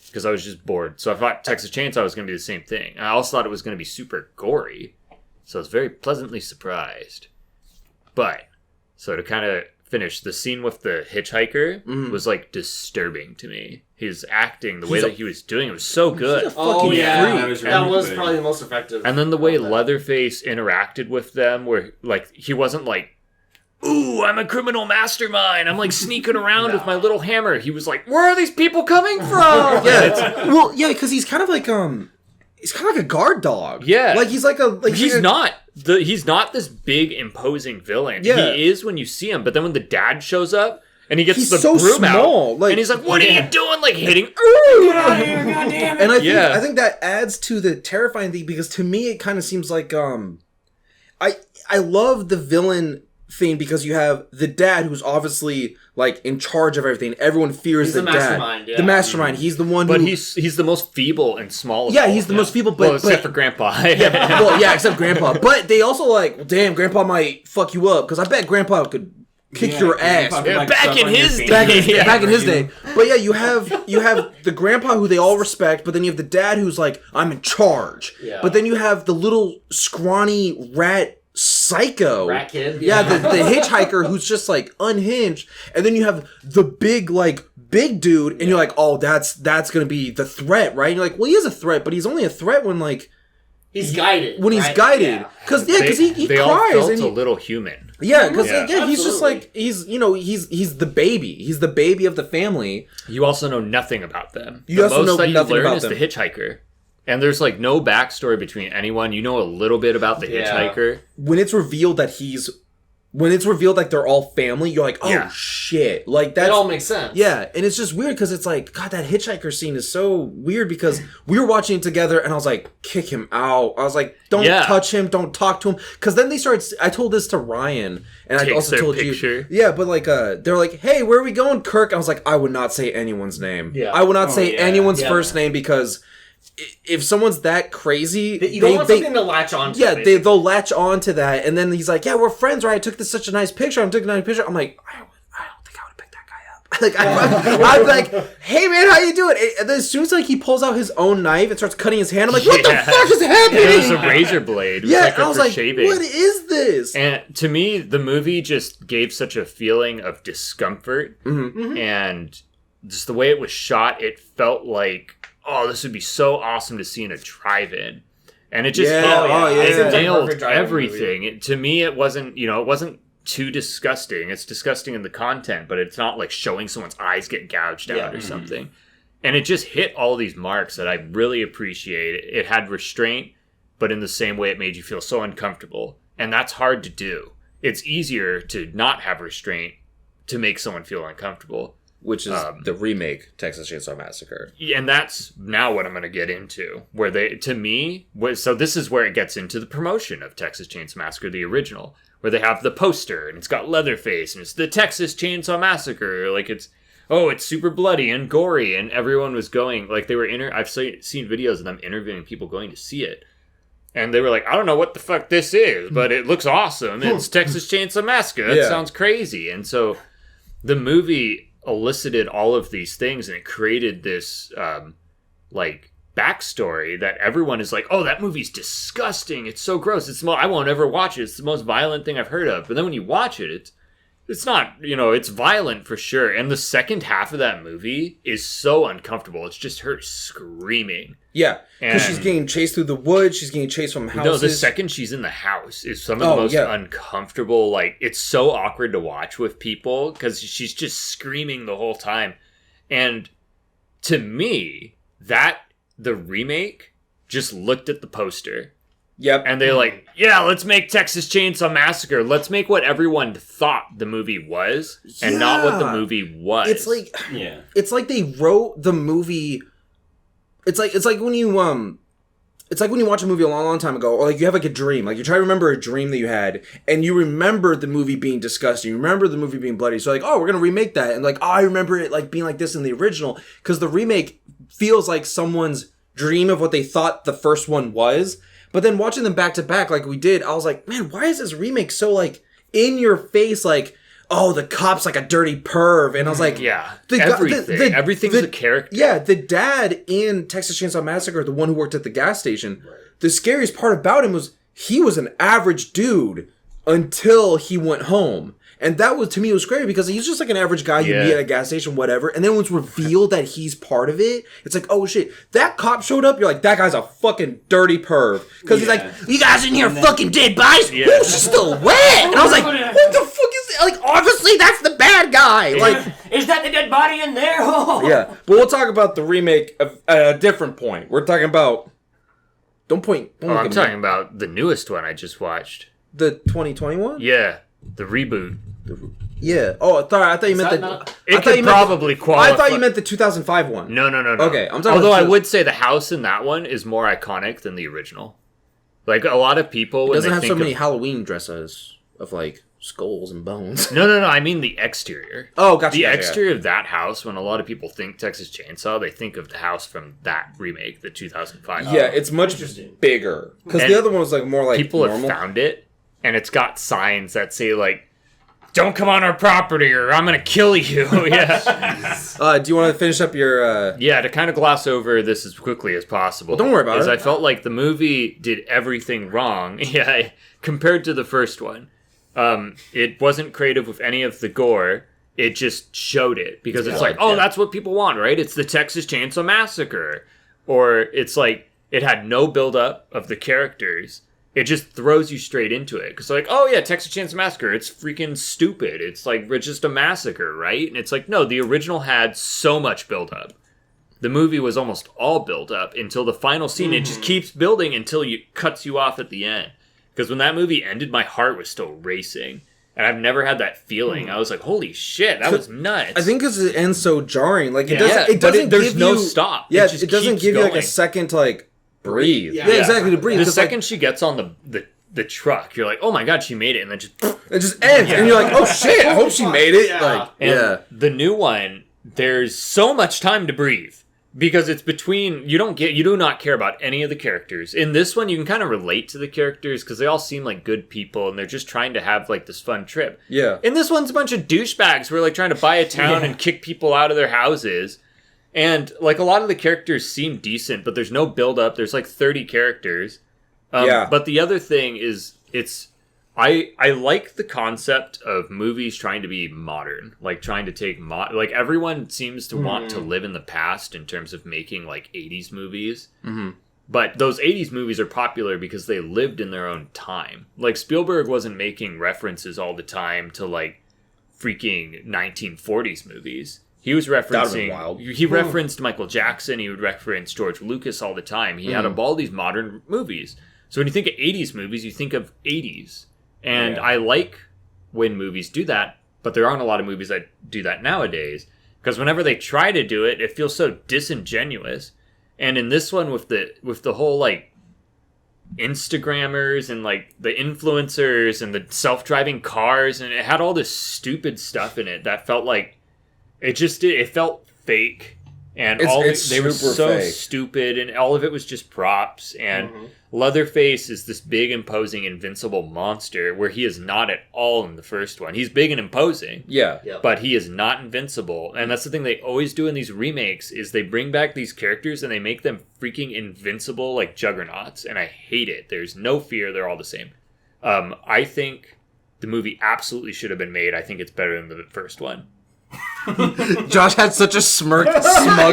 because I was just bored. So I thought Texas Chainsaw was going to be the same thing. And I also thought it was going to be super gory. So I was very pleasantly surprised. But, so to kind of finish, the scene with the hitchhiker was like disturbing to me. His acting, the way that he was doing it was so good. Oh yeah, freak. that was probably the most effective. And then the way Leatherface interacted with them, where like he wasn't like, "Ooh, I'm a criminal mastermind. I'm like sneaking around with my little hammer." He was like, "Where are these people coming from?" Well, yeah, because he's kind of like he's kind of like a guard dog. Yeah. like he's like a like He's not this big imposing villain. Yeah. He is when you see him, but then when the dad shows up and he gets He's the so broom small, out, like- and he's like, "What are you doing?" Like hitting. Get out of here, goddamn it! And Yeah. I think that adds to the terrifying thing because to me it kind of seems like I love the villain thing because you have the dad who's obviously like in charge of everything. Everyone fears He's the the dad. mastermind, yeah. The mastermind. He's the one. But who, he's the most feeble and small. Of yeah, all. he's the most feeble. But Well, except for Grandpa. well, yeah, except Grandpa. But they also like, well, damn, Grandpa might fuck you up because I bet Grandpa could kick your ass. Yeah, back in his day. Back in his day. But yeah, you have the grandpa who they all respect, but then you have the dad who's like, I'm in charge. Yeah. But then you have the little scrawny rat psycho. Rat kid. Yeah, the hitchhiker who's just like unhinged. And then you have the big dude, and you're like, oh, that's gonna be the threat, right? And you're like, well, he is a threat, but he's only a threat when like He's guided. when he's right? guided. Yeah. Because he they all cries felt and a he, little human. yeah, because Yeah. he's just Absolutely. like he's the baby. He's the baby of the family. You also know nothing about them. You also know that you nothing learn about is them. the hitchhiker. And there's like no backstory between anyone. You know a little bit about the Yeah. hitchhiker. When it's revealed that like they're all family, you're like, oh Yeah. shit, like that That all makes sense. Yeah, and it's just weird because it's like, God, that hitchhiker scene is so weird because we were watching it together and I was like, kick him out. I was like, don't Yeah. touch him, don't talk to him. Because then they started, I told this to Ryan and I Takes also their told picture. you. Yeah, but like, they're like, hey, where are we going, Kirk? I was like, I would not say anyone's name. Yeah. I would not say yeah. anyone's Yeah. first name because if someone's that crazy, You don't want something to latch on to. yeah, basically. they'll latch on to that, and then he's like, "Yeah, we're friends, right? I took such a nice picture. I'm taking a nice picture." I'm like, I don't think I would pick that guy up. Like, I'm like, "Hey, man, how you doing?" And then as soon as like he pulls out his own knife and starts cutting his hand, I'm like, "What Yeah. the fuck is happening?" It was a razor blade. It was yeah, like and I was for like, shaving. "What is this?" And to me, the movie just gave such a feeling of discomfort. Mm-hmm. And just the way it was shot, it felt like, oh, this would be so awesome to see in a drive-in. And it just Yeah, it Seems like a nailed perfect drive-in everything. To me, it wasn't too disgusting. It's disgusting in the content, but it's not like showing someone's eyes get gouged out or something. And it just hit all these marks that I really appreciate. It had restraint, but in the same way it made you feel so uncomfortable. And that's hard to do. It's easier to not have restraint to make someone feel uncomfortable. Which is the remake Texas Chainsaw Massacre. And that's now what I'm going to get into. Where so this is where it gets into the promotion of Texas Chainsaw Massacre, the original, where they have the poster and it's got Leatherface and it's the Texas Chainsaw Massacre. Like it's super bloody and gory, and everyone was going like they were I've seen videos of them interviewing people going to see it, and they were like, I don't know what the fuck this is, but it looks awesome. It's Texas Chainsaw Massacre. That sounds crazy. And so the movie elicited all of these things, and it created this like backstory that everyone is like, oh, that movie's disgusting, it's so gross, I won't ever watch it, it's the most violent thing I've heard of. But then when you watch it, it's not, it's violent for sure. And the second half of that movie is so uncomfortable. It's just her screaming. Yeah, because she's getting chased through the woods. She's getting chased from houses. No, the second she's in the house is some of the most uncomfortable. Like, it's so awkward to watch with people because she's just screaming the whole time. And to me, the remake just looked at the poster. Yep. And they're like, yeah, let's make Texas Chainsaw Massacre. Let's make what everyone thought the movie was and not what the movie was. It's like they wrote the movie. It's like when you watch a movie a long, long time ago, or like you have like a dream. Like you try to remember a dream that you had, and you remember the movie being disgusting. You remember the movie being bloody. So like, oh, we're gonna remake that, and like, oh, I remember it like being like this in the original, because the remake feels like someone's dream of what they thought the first one was. But then watching them back to back like we did, I was like, man, why is this remake so like in your face? Like, oh, the cop's like a dirty perv, and I was like, yeah, everything's a character. Yeah, the dad in Texas Chainsaw Massacre, the one who worked at the gas station. Right. The scariest part about him was he was an average dude until he went home. And that was, to me, it was scary because he's just like an average guy you meet at a gas station, whatever. And then when it's revealed that he's part of it, it's like, oh shit, that cop showed up. You're like, that guy's a fucking dirty perv. Because he's like, you guys in here fucking dead bodies? Yeah. Who's still wet? And I was like, what the fuck is that? Like, obviously that's the bad guy. Like, is that the dead body in there? Yeah. But we'll talk about the remake at a different point. We're talking about, don't I'm talking about the newest one I just watched. The 2021? Yeah. The reboot. Yeah. Oh, sorry. I thought you meant It could probably qualify. I thought you meant the 2005 one. No. Okay, I'm talking. Although I would say the house in that one is more iconic than the original. Like a lot of people, when doesn't have so many Halloween dresses of like skulls and bones. No. I mean the exterior. Oh, gotcha. The exterior of that house. When a lot of people think Texas Chainsaw, they think of the house from that remake, the 2005. Yeah, it's much bigger because the other one was like more like people have found it, and it's got signs that say like, don't come on our property or I'm going to kill you. Yeah. Do you want to finish up your... Yeah, to kind of gloss over this as quickly as possible. Well, don't worry about it. I felt like the movie did everything wrong. Yeah, compared to the first one. It wasn't creative with any of the gore. It just showed it. Because it's like, that's what people want, right? It's the Texas Chainsaw Massacre. Or it's like, it had no build-up of the characters. It just throws you straight into it. Because like, oh yeah, Texas Chainsaw Massacre, it's freaking stupid. It's like, it's just a massacre, right? And it's like, no, the original had so much build-up. The movie was almost all build-up until the final scene. It just keeps building until it cuts you off at the end. Because when that movie ended, my heart was still racing. And I've never had that feeling. I was like, holy shit, that was nuts. I think because it ends so jarring. Like, it doesn't there's no stop. Yeah, it doesn't give you like a second to like... breathe. Yeah, exactly, to breathe. The second she gets on the truck, you're like, oh my god, she made it, and then it just ends, and you're like, oh shit, I hope she made it. Yeah. The new one, there's so much time to breathe because it's between you do not care about any of the characters. In this one, you can kind of relate to the characters because they all seem like good people, and they're just trying to have like this fun trip. Yeah. In this one's a bunch of douchebags who are like trying to buy a town and kick people out of their houses. And, like, a lot of the characters seem decent, but there's no build-up. There's, like, 30 characters. But the other thing is, I like the concept of movies trying to be modern. Like, trying to take... like, everyone seems to want to live in the past in terms of making, like, 80s movies. Mm-hmm. But those 80s movies are popular because they lived in their own time. Like, Spielberg wasn't making references all the time to, like, freaking 1940s movies. He was referencing... He referenced Michael Jackson. He would reference George Lucas all the time. He had all these modern movies. So when you think of 80s movies, you think of 80s. And I like when movies do that, but there aren't a lot of movies that do that nowadays. Because whenever they try to do it, it feels so disingenuous. And in this one, with the whole, like, Instagrammers and, like, the influencers and the self-driving cars, and it had all this stupid stuff in it that felt like... It felt fake, and they were so fake. Stupid, and all of it was just props. And Leatherface is this big, imposing, invincible monster, where he is not at all in the first one. He's big and imposing, but he is not invincible. And that's the thing they always do in these remakes, is they bring back these characters and they make them freaking invincible, like juggernauts. And I hate it. There's no fear. They're all the same. I think the movie absolutely should have been made. I think it's better than the first one. Josh had such a smug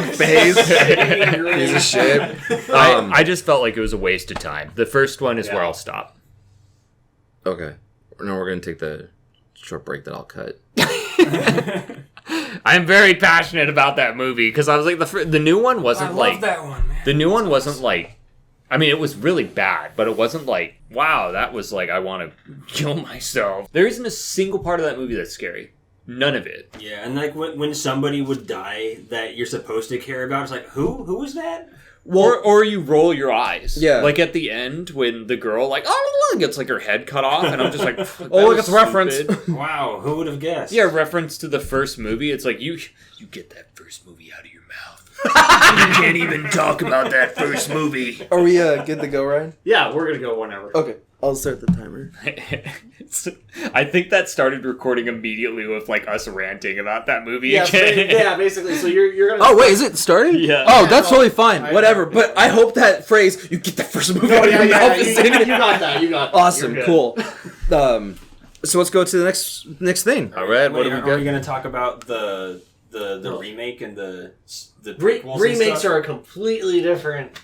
face. Piece of shit. I just felt like it was a waste of time. The first one is where I'll stop. Okay. No, we're going to take the short break that I'll cut. I'm very passionate about that movie because I was like, the new one wasn't like that one, man. the new one wasn't like. I mean, it was really bad, but it wasn't like, wow, that was like, I want to kill myself. There isn't a single part of that movie that's scary. None of it. Yeah, and like when somebody would die that you're supposed to care about, it's like, who was that? Well, or you roll your eyes. Yeah. Like at the end when the girl like, gets like her head cut off, and I'm just like, oh, look, it's a reference. Wow, who would have guessed? Yeah, reference to the first movie. It's like, you get that first movie out of your mouth. You can't even talk about that first movie. Are we good to go, Ryan? Yeah, we're gonna go whenever. Okay. I'll start the timer. I think that started recording immediately with like us ranting about that movie Yeah, again. basically. So you're gonna. Oh, wait, is it started? Yeah. Oh, that's totally fine. I- Whatever. But I hope that phrase, you get the first movie out of your mouth. is in You it. got that. You got that. Awesome. You're good. Cool. So let's go to the next thing. All right, what Wait, do we are got? we going to talk about the remake and the prequels and Remakes stuff? are a completely different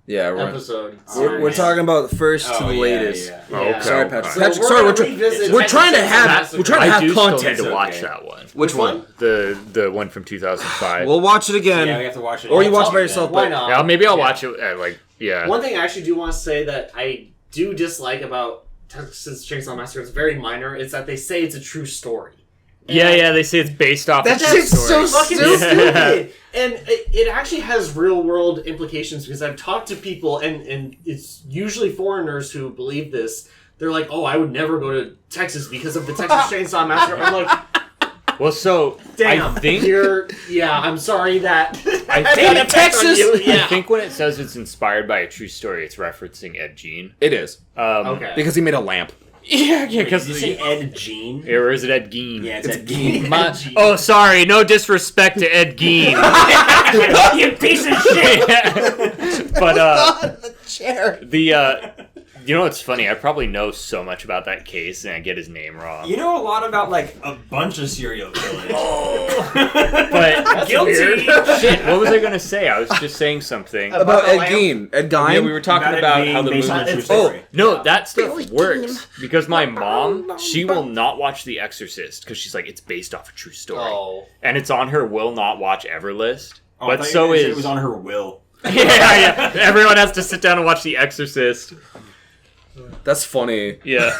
Yeah, episode. we're talking about the first to Oh, the yeah, latest. yeah. Oh, okay. Sorry, Patrick. So Patrick, we're sorry, gonna revisit we're Texas trying to Chainsaw have Massacre. we're trying to I have do still need content. to watch okay. that one. Which one? The one from 2005. We'll watch it again. Yeah, we have to watch it. Or you watch it by Yeah. yourself. Why But not? Yeah, maybe I'll watch it. Yeah. One thing I actually do want to say that I do dislike about Texas Chainsaw Massacre, it's very minor, is that they say it's a true story. Yeah. They say it's based off. That a true shit's story. so Fucking stupid. stupid. And it actually has real world implications because I've talked to people, and it's usually foreigners who believe this. They're like, "Oh, I would never go to Texas because of the Texas Chainsaw Massacre." I'm like, Well, so "Damn, I think I'm sorry that I had think that effect on you." I Yeah. think when it says it's inspired by a true story, it's referencing Ed Gein. it is. Okay. Because he made a lamp. Yeah, Did because you say Ed Gein? or is it Ed Gein? Yeah, it's Ed Gein. Oh, sorry. No disrespect to Ed Gein. You piece of shit! But the chair. you know what's funny? I probably know so much about that case, and I get his name wrong. You know a lot about like a bunch of serial killers. But Guilty. shit, what was I gonna say? I was just saying something. About the Ed lamp? Gein. Ed Gein? Yeah, we were talking about how the movie. based on a true it's- story. No, that stuff works because my mom, she will not watch The Exorcist because she's like, it's based off a true story, Oh. and it's on her will not watch ever list. Oh, I But thought so you were gonna say is it was on her will. yeah. Everyone has to sit down and watch The Exorcist. That's funny. Yeah.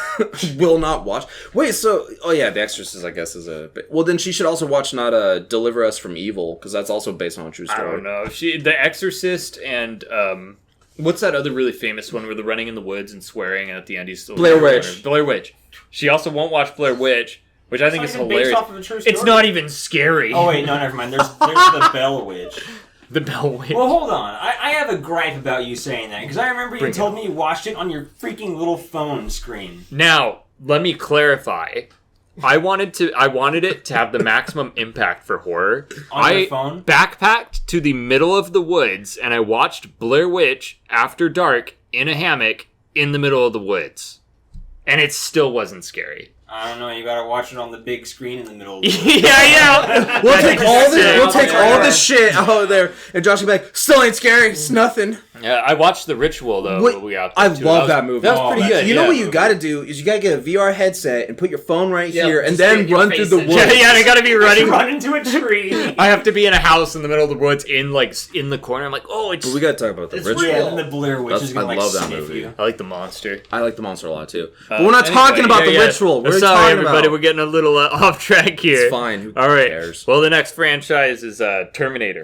Will not watch. Wait, so... Oh, yeah, The Exorcist, I guess, is a... Well, then she should also watch Deliver Us from Evil, because that's also based on a true I story. don't know. The Exorcist and what's that other really famous one where they're running in the woods and swearing, and at the end he's still Blair Witch. Blair Witch. She also won't watch Blair Witch, which I think is It's not even based hilarious. off of a true story. It's not even scary. Oh wait, no, never mind. There's the Bell Witch. The Bell Witch. Well, hold on. I have a gripe about you saying that because I remember you Bring it told on. me you watched it on your freaking little phone screen. Now, let me clarify. I wanted it to have the maximum impact for horror. On your I phone? backpacked to the middle of the woods and I watched Blair Witch After Dark in a hammock in the middle of the woods. And it still wasn't scary. I don't know. You gotta watch it on the big screen in the middle. Of the yeah. We'll take all this. sick. We'll take Yeah. all this shit out there, and Josh will be like, "Still ain't scary. It's nothing." Yeah, I watched The Ritual though. Wait, when we got I there, too. love that movie. That was Oh, pretty that's- good. You know yeah. what you got to do is you got to get a VR headset and put your phone right Yeah, here, and just then get your run through face the in. woods. Yeah, they gotta be running. Run into a tree. I have to be in a house in the middle of the woods, in the corner. I'm like, oh, it's. But we got to talk about the It's ritual. Yeah, and the Blair Witch is gonna I like love that sniff movie. you. I like the monster. I like the monster a lot too. But we're not talking Anyway, about the yeah. ritual. We're Sorry, talking everybody. about. We're getting a little off track here. It's fine. Who All right. cares? Well, the next franchise is Terminator.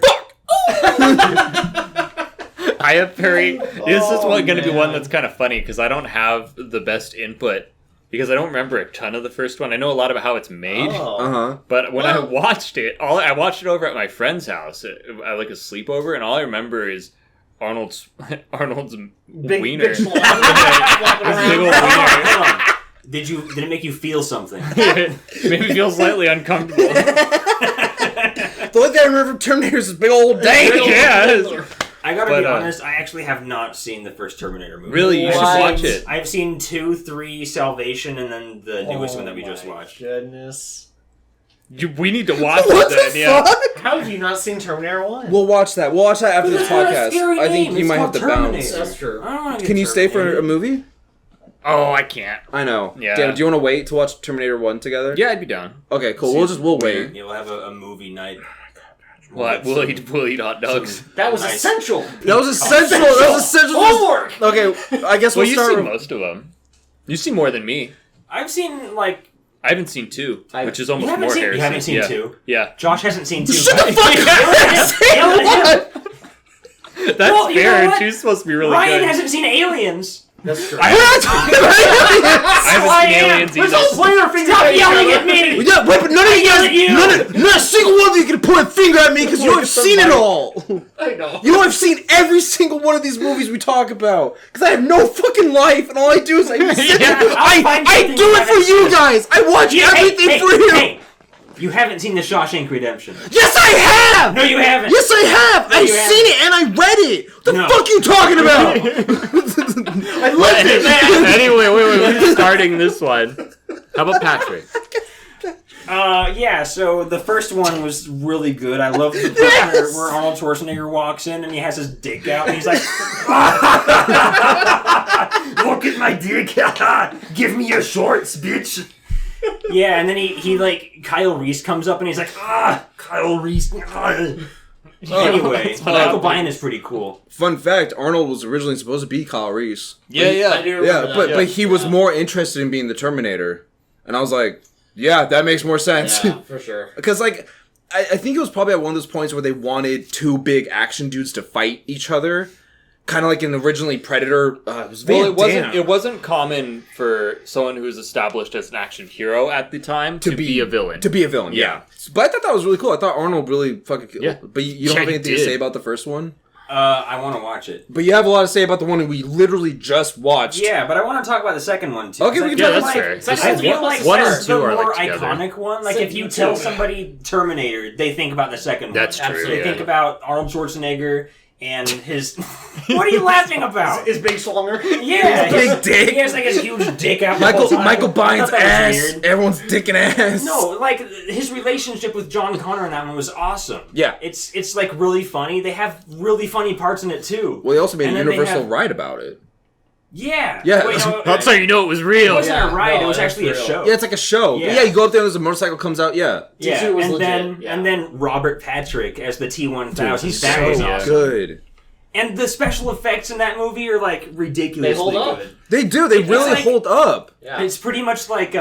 I have very. This is going to be one man. that's kind of funny because I don't have the best input because I don't remember a ton of the first one. I know a lot about how it's made. Uh-huh. But when I Well- watched it, I watched it over at my friend's house at like a sleepover, and all I remember is Arnold's Big, wiener. big flopping around. This big old Hold on. Did it make you feel something? Made me feel slightly uncomfortable. The only thing I remember from Terminator is this big old dang. Yeah, I gotta be honest, I actually have not seen the first Terminator movie. Really? You should watch it. I've seen 2, 3, Salvation, and then the newest one that we just watched. Goodness. We need to watch What it then, the fuck? How have you not seen Terminator 1? We'll watch that. We'll watch that after this podcast. I think you It's might have called to Terminator. bounce. That's true. I don't wanna get Can you stay for Terminated. a movie? Oh, I can't. I know. Yeah. Damn, do you want to wait to watch Terminator 1 together? Yeah, I'd be down. Okay, cool. We'll wait. Yeah, we'll have a movie night. We'll eat hot dogs. That was Nice. essential. That was essential. That was essential. Homework. Okay, I guess Well, we'll you've start. seen most of them. You've seen more than me. I've seen, like... I haven't seen 2, which is almost You haven't more seen, heresy. you haven't seen yeah. 2? Yeah. Josh hasn't seen 2. Shut the fuck up! That's Well, you know fair. what? 2's supposed to be really Ryan good. hasn't seen Aliens. That's true. I haven't seen Aliens We're either. all pointing our fingers Stop at each yelling other. at me! Yeah, but none of you yell at you! guys, not a single one of you can point a finger at me because you have seen it all. I know. You know I've seen every single one of these movies we talk about because I have no fucking life and all I do is I sit Yeah, there. I'll find I something do you it for haven't you seen. guys. I watch everything hey, for you. Hey, you haven't seen The Shawshank Redemption. Yes, I have. No, you haven't. Yes, I have. I've you seen it and I read it. What the No. fuck are you talking about? I love it, man. Anyway, we're starting this one. How about Patrick? Yeah, so the first one was really good. I love the part where Arnold Schwarzenegger walks in and he has his dick out and he's like, look at my dick. Give me your shorts, bitch. Yeah, and then he like, Kyle Reese comes up and he's like, Kyle Reese. Anyway, Michael Biehn is pretty cool. Fun fact: Arnold was originally supposed to be Kyle Reese. I do remember Yeah, that. but he was more interested in being the Terminator, and I was like, yeah, that makes more sense. Yeah, for sure. Because, like, I think it was probably at one of those points where they wanted two big action dudes to fight each other. Kind of like in originally Predator. It wasn't common for someone who was established as an action hero at the time to be a villain. To be a villain, yeah. But I thought that was really cool. I thought Arnold really fucking killed. Yeah. But you don't have Yeah, he anything to did. say about the first one? I want to watch it. But you have a lot to say about the one that we literally just watched. Yeah, but I want to talk about the second one too. Okay, we can talk that's about fair. I feel like One and that's two the are, like, more together. iconic one. Like Same, if you me tell too. somebody Terminator, they think about the second one. That's true. Absolutely. They Yeah. think about Arnold Schwarzenegger and his. What are you laughing about? Is Big Swonger? Yeah, Big dick. He has like his huge dick out. the whole time. Michael I thought Biehn's that was ass. weird. Everyone's dick and ass. No, like his relationship with John Connor in that one was awesome. Yeah. It's like really funny. They have really funny parts in it too. Well, they also made And a then they Universal have- ride about it. Yeah. Yeah. Wait, no, That's how you know it was real. it wasn't Yeah, a ride. no, it was that's actually a real. show. Yeah, it's like a show. Yeah. But yeah, you go up there and there's a motorcycle comes out. Yeah. Yeah, T2 was and legit, then yeah. and then Robert Patrick as the T-1000. Dude, he's that so was awesome. good. And the special effects in that movie are like ridiculously They hold up. good. They do. They It's really like- hold up. Yeah. It's pretty much like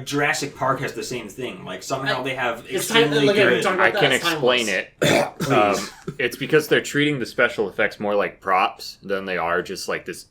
Jurassic Park has the same thing. Like somehow they have It's time- extremely like, every good. time- I That's can explain timeless. it. It's because they're treating the special effects more like props than they are just like this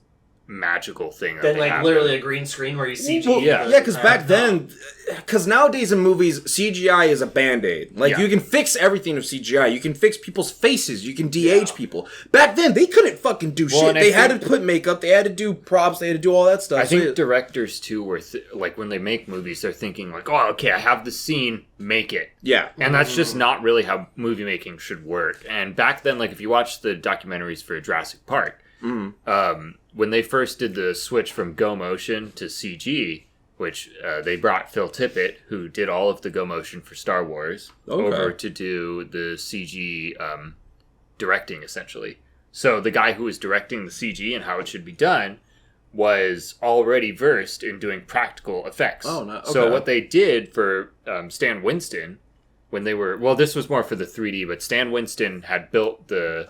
magical thing. That Then they like have. literally a green screen where you see. Well, Yeah. yeah, because back then, because nowadays in movies, CGI is a band-aid. Like, Yeah. you can fix everything with CGI. You can fix people's faces. You can de-age people. Back then, they couldn't fucking do Well, shit. and I They had think- to put makeup. They had to do props. They had to do all that stuff. I think So, directors too were like when they make movies, they're thinking like, "Oh, okay, I have the scene, make it." yeah. And that's just not really how movie making should work. And back then, like if you watch the documentaries for Jurassic Park, when they first did the switch from Go Motion to CG, which they brought Phil Tippett, who did all of the Go Motion for Star Wars, Okay. over to do the CG directing, essentially. So the guy who was directing the CG and how it should be done was already versed in doing practical effects. Oh, no, So okay. what they did for Stan Winston, when they were... Well, this was more for the 3D, but Stan Winston had built the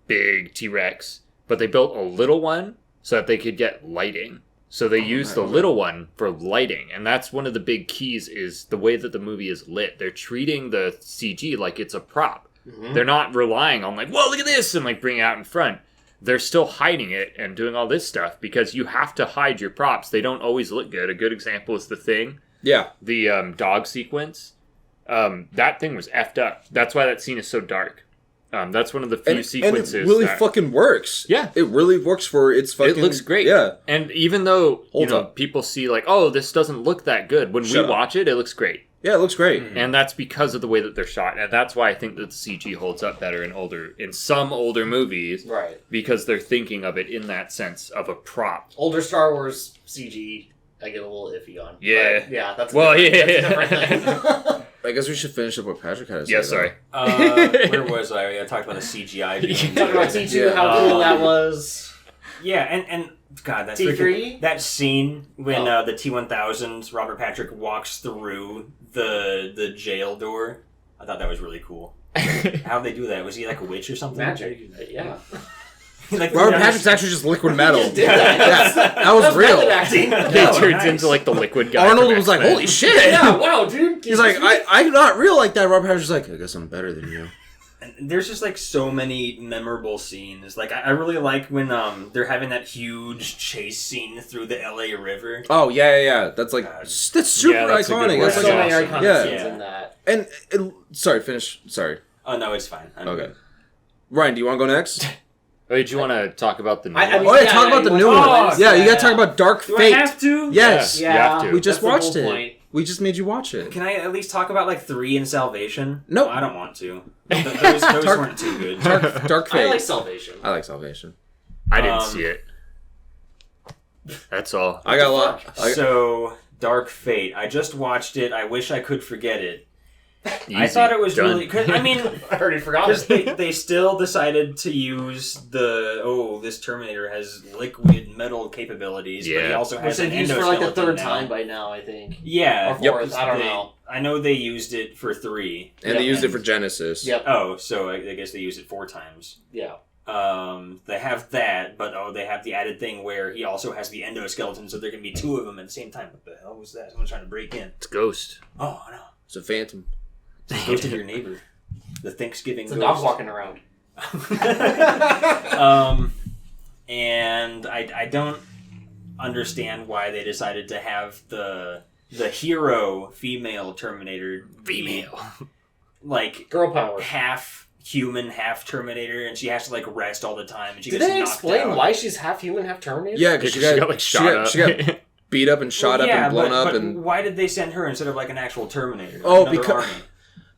big T-Rex, but they built a little one so that they could get lighting. So they used the little one for lighting, and that's one of the big keys is the way that the movie is lit. They're treating the CG like it's a prop. They're not relying on like, whoa, look at this, and like bring it out in front. They're still hiding it and doing all this stuff because you have to hide your props. They don't always look good. A good example is The Thing, Yeah. the dog sequence. That thing was effed up. That's why that scene is so dark. That's one of the few sequences. And it really that, fucking works. Yeah. It really works for its fucking... it looks great. Yeah. And even though Holds up. people see like, oh, this doesn't look that good, when Shut we watch it, it looks great. Yeah, it looks great. And that's because of the way that they're shot. And that's why I think that the CG holds up better in some older movies. Right. Because they're thinking of it in that sense of a prop. Older Star Wars CG, I get a little iffy on. Yeah. But yeah, that's Well, that's yeah. a different thing. I guess we should finish up what Patrick had to say. Yeah, sorry. Where was I? I talked about the CGI. Being Talking about T2, how cool that was. Yeah, and God, that's T3? that scene when the T-1000 Robert Patrick walks through the jail door. I thought that was really cool. How'd they do that? Was he like a witch or something? Magic. Yeah. Like, Robert Patrick's actually just liquid metal. He did that. That was real. method acting. He turns into like the liquid guy. Arnold from was like, X-Men. holy shit. Yeah, wow, dude. He's like, I'm not real like that. Robert Patrick's like, I guess I'm better than you. There's just like so many memorable scenes. Like I really like when they're having that huge chase scene through the LA River. Oh yeah. That's like that's super Yeah, that's a good iconic. word. That's There's like so many awesome. iconic Yeah. scenes in that. and sorry, finish. Sorry. Oh no, it's fine. Okay. Ryan, do you want to go next? Oh, did you want to talk about the new I one? mean, Oh yeah, talk about the new one. Yeah, you gotta talk about Dark Do Fate. I have to? Yes. Yeah. You have to. We just That's watched the it. whole point. We just made you watch it. Can I at least talk about like 3 and Salvation? No. I don't want to. Those weren't too good. Dark Fate. I like Salvation. I like Salvation. I didn't see it. That's all. I got a lot. So, Dark Fate. I just watched it. I wish I could forget it. I Easy. thought it was Done. really... Cause, I mean, I already forgot. because they still decided to use this Terminator has liquid metal capabilities, but he Yeah. also Which has an they've used for like the endoskeleton third now. time by now, I think. Yeah. Or fourth, I don't know. I know they used it for 3. And they used it for Genesis. Yep. Oh, so I guess they used it 4 times. Yeah. They have that, but they have the added thing where he also has the endoskeleton, so there can be 2 of them at the same time. What the hell was that? Someone's trying to break in. It's Ghost. Oh no! It's a phantom. Ghost of your neighbor. The Thanksgiving It's a ghost. dog walking around. And I don't understand why they decided to have the hero female Terminator be like Girl power. half human, half Terminator, and she has to like rest all the time. And she Did gets they knocked explain out. why she's half human, half Terminator? Yeah, because she got like shot up. She got beat up and shot up and blown up, but and why did they send her instead of like an actual Terminator? Oh, Like another Arnie?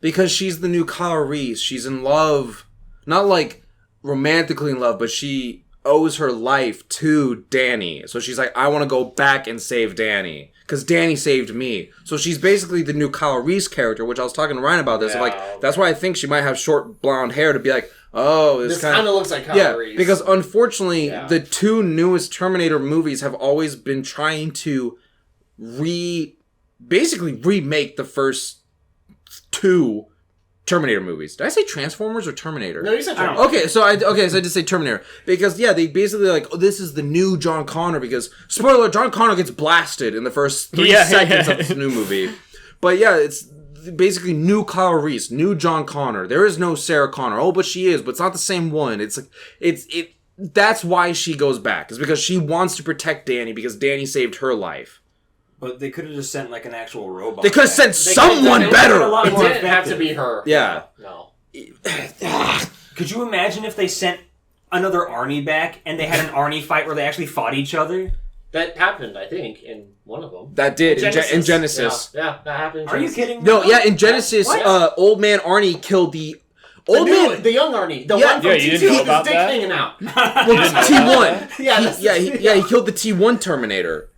because she's the new Kyle Reese. She's in love, not like romantically in love, but she owes her life to Danny. So she's like, I want to go back and save Danny because Danny saved me. So she's basically the new Kyle Reese character, which I was talking to Ryan about this. Yeah. Like, that's why I think she might have short blonde hair to be like, oh, This kind of looks like Kyle yeah, Reese. because unfortunately, Yeah. the 2 newest Terminator movies have always been trying to basically remake the first 2 Terminator movies. Did I say Transformers or Terminator? No, you said Terminator. Okay, so I did say Terminator because yeah, they basically like, oh, this is the new John Connor because spoiler, John Connor gets blasted in the first 3 seconds of this new movie. But yeah, it's basically new Kyle Reese, new John Connor. There is no Sarah Connor. Oh, but she is, but it's not the same one. It's like that's why she goes back. It's because she wants to protect Danny because Danny saved her life. But they could have just sent like an actual robot. They could have sent They someone could've better. been a lot It more didn't have to effective. be her. Yeah. No. Could you imagine if they sent another Arnie back and they had an Arnie fight where they actually fought each other? That happened, I think, in one of them. That did in Genesis. Yeah, that happened. in Are you Genesis. kidding me? No, yeah, in Genesis, What? old man Arnie killed the The young Arnie. The Yeah. one from Yeah, you T2 didn't know with his about dick that? hanging out. T1. Yeah, He killed the T1 Terminator.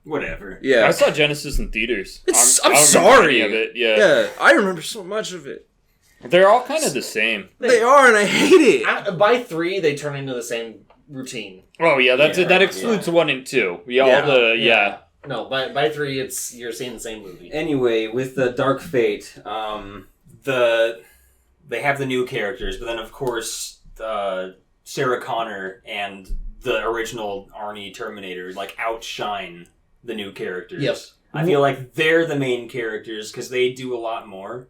Whatever. Yeah. I saw Genesis in theaters. I'm I don't remember sorry. any of it. Yeah. Yeah, I remember so much of it. They're all kind of the same. They are, and I hate it. By 3, they turn into the same routine. Oh yeah, that's Yeah, it. That excludes 1 and 2. Yeah, all the No, by 3, you're seeing the same movie. Anyway, with the Dark Fate, they have the new characters, but then of course Sarah Connor and the original Arnie Terminator like outshine the new characters. Yep. I feel like they're the main characters because they do a lot more.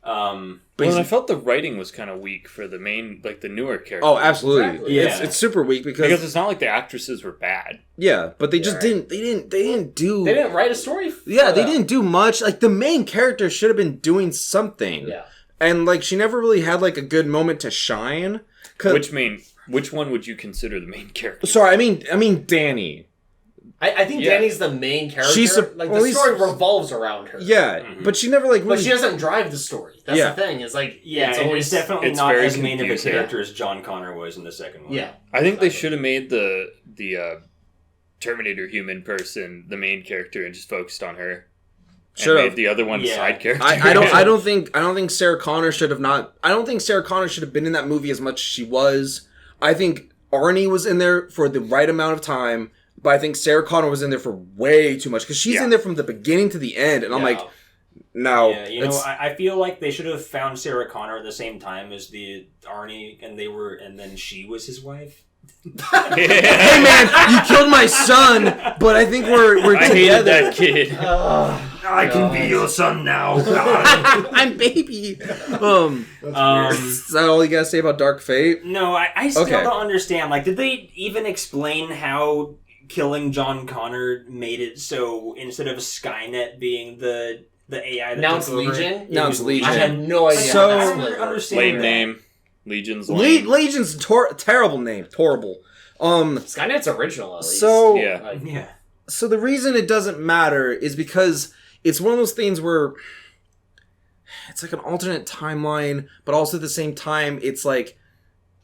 Well, I felt the writing was kind of weak for the main, like the newer characters. Oh, absolutely. Exactly. Yeah. It's super weak Because it's not like the actresses were bad. yeah, but they just right. didn't. They didn't do. They didn't write a story. Yeah, they didn't do much. Like the main character should have been doing something. Yeah. And like she never really had like a good moment to shine. Which one would you consider the main character? Sorry, I mean Danny. I think Danny's the main character. She's the story revolves around her. Yeah, but she never like. Really... But she doesn't drive the story. That's the thing. It's like it's always definitely not as main of a character as John Connor was in the second one. Yeah, I think they should have made the Terminator human person the main character and just focused on her. Should have made the other one side character. I don't think Sarah Connor should have not. I don't think Sarah Connor should have been in that movie as much as she was. I think Arnie was in there for the right amount of time, but I think Sarah Connor was in there for way too much because she's in there from the beginning to the end, and I'm like, no. Yeah, I feel like they should have found Sarah Connor at the same time as the Arnie, and then she was his wife. Hey man, you killed my son, but I think we're I hated that kid. I can be your son now. I'm baby. Is that all you gotta say about Dark Fate? No, I still don't understand. Like, did they even explain how killing John Connor made it so instead of Skynet being the AI that now it's Legion? Now it's Legion. I had no idea. So, how I don't understand lame that. name. Legion's lame. Legion's terrible name. Horrible. Skynet's original, at least. So, Yeah. So the reason it doesn't matter is because it's one of those things where it's like an alternate timeline, but also at the same time, it's like,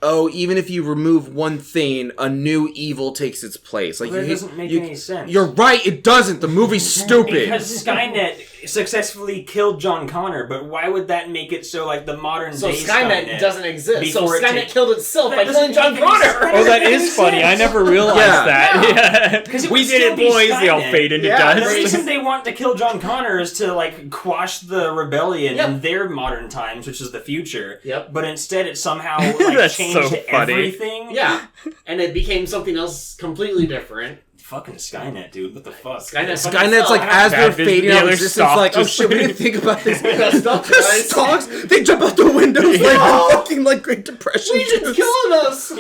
oh, even if you remove one thing, a new evil takes its place. Like, that doesn't make any sense. You're right, it doesn't. The movie's stupid. Because Skynet successfully killed John Connor, but why would that make it so like the modern day Skynet doesn't exist. So before Skynet killed itself by killing doesn't John make any Connor. Oh, that is funny. I never realized that. Because We did it, boys. They all fade into The dust. reason they want to kill John Connor is to like quash the rebellion in their modern times, which is the future. Yep. But instead, it somehow like changed so funny. everything. Yeah, and it became something else completely different. Fucking Skynet, dude. What the fuck? Skynet's like, as they're fading out of they're existence, soft, like, oh just shit, we like- didn't think about this. Stop, The guys. stalks, they jump out the windows like fucking like Great Depression. Legion's killing us.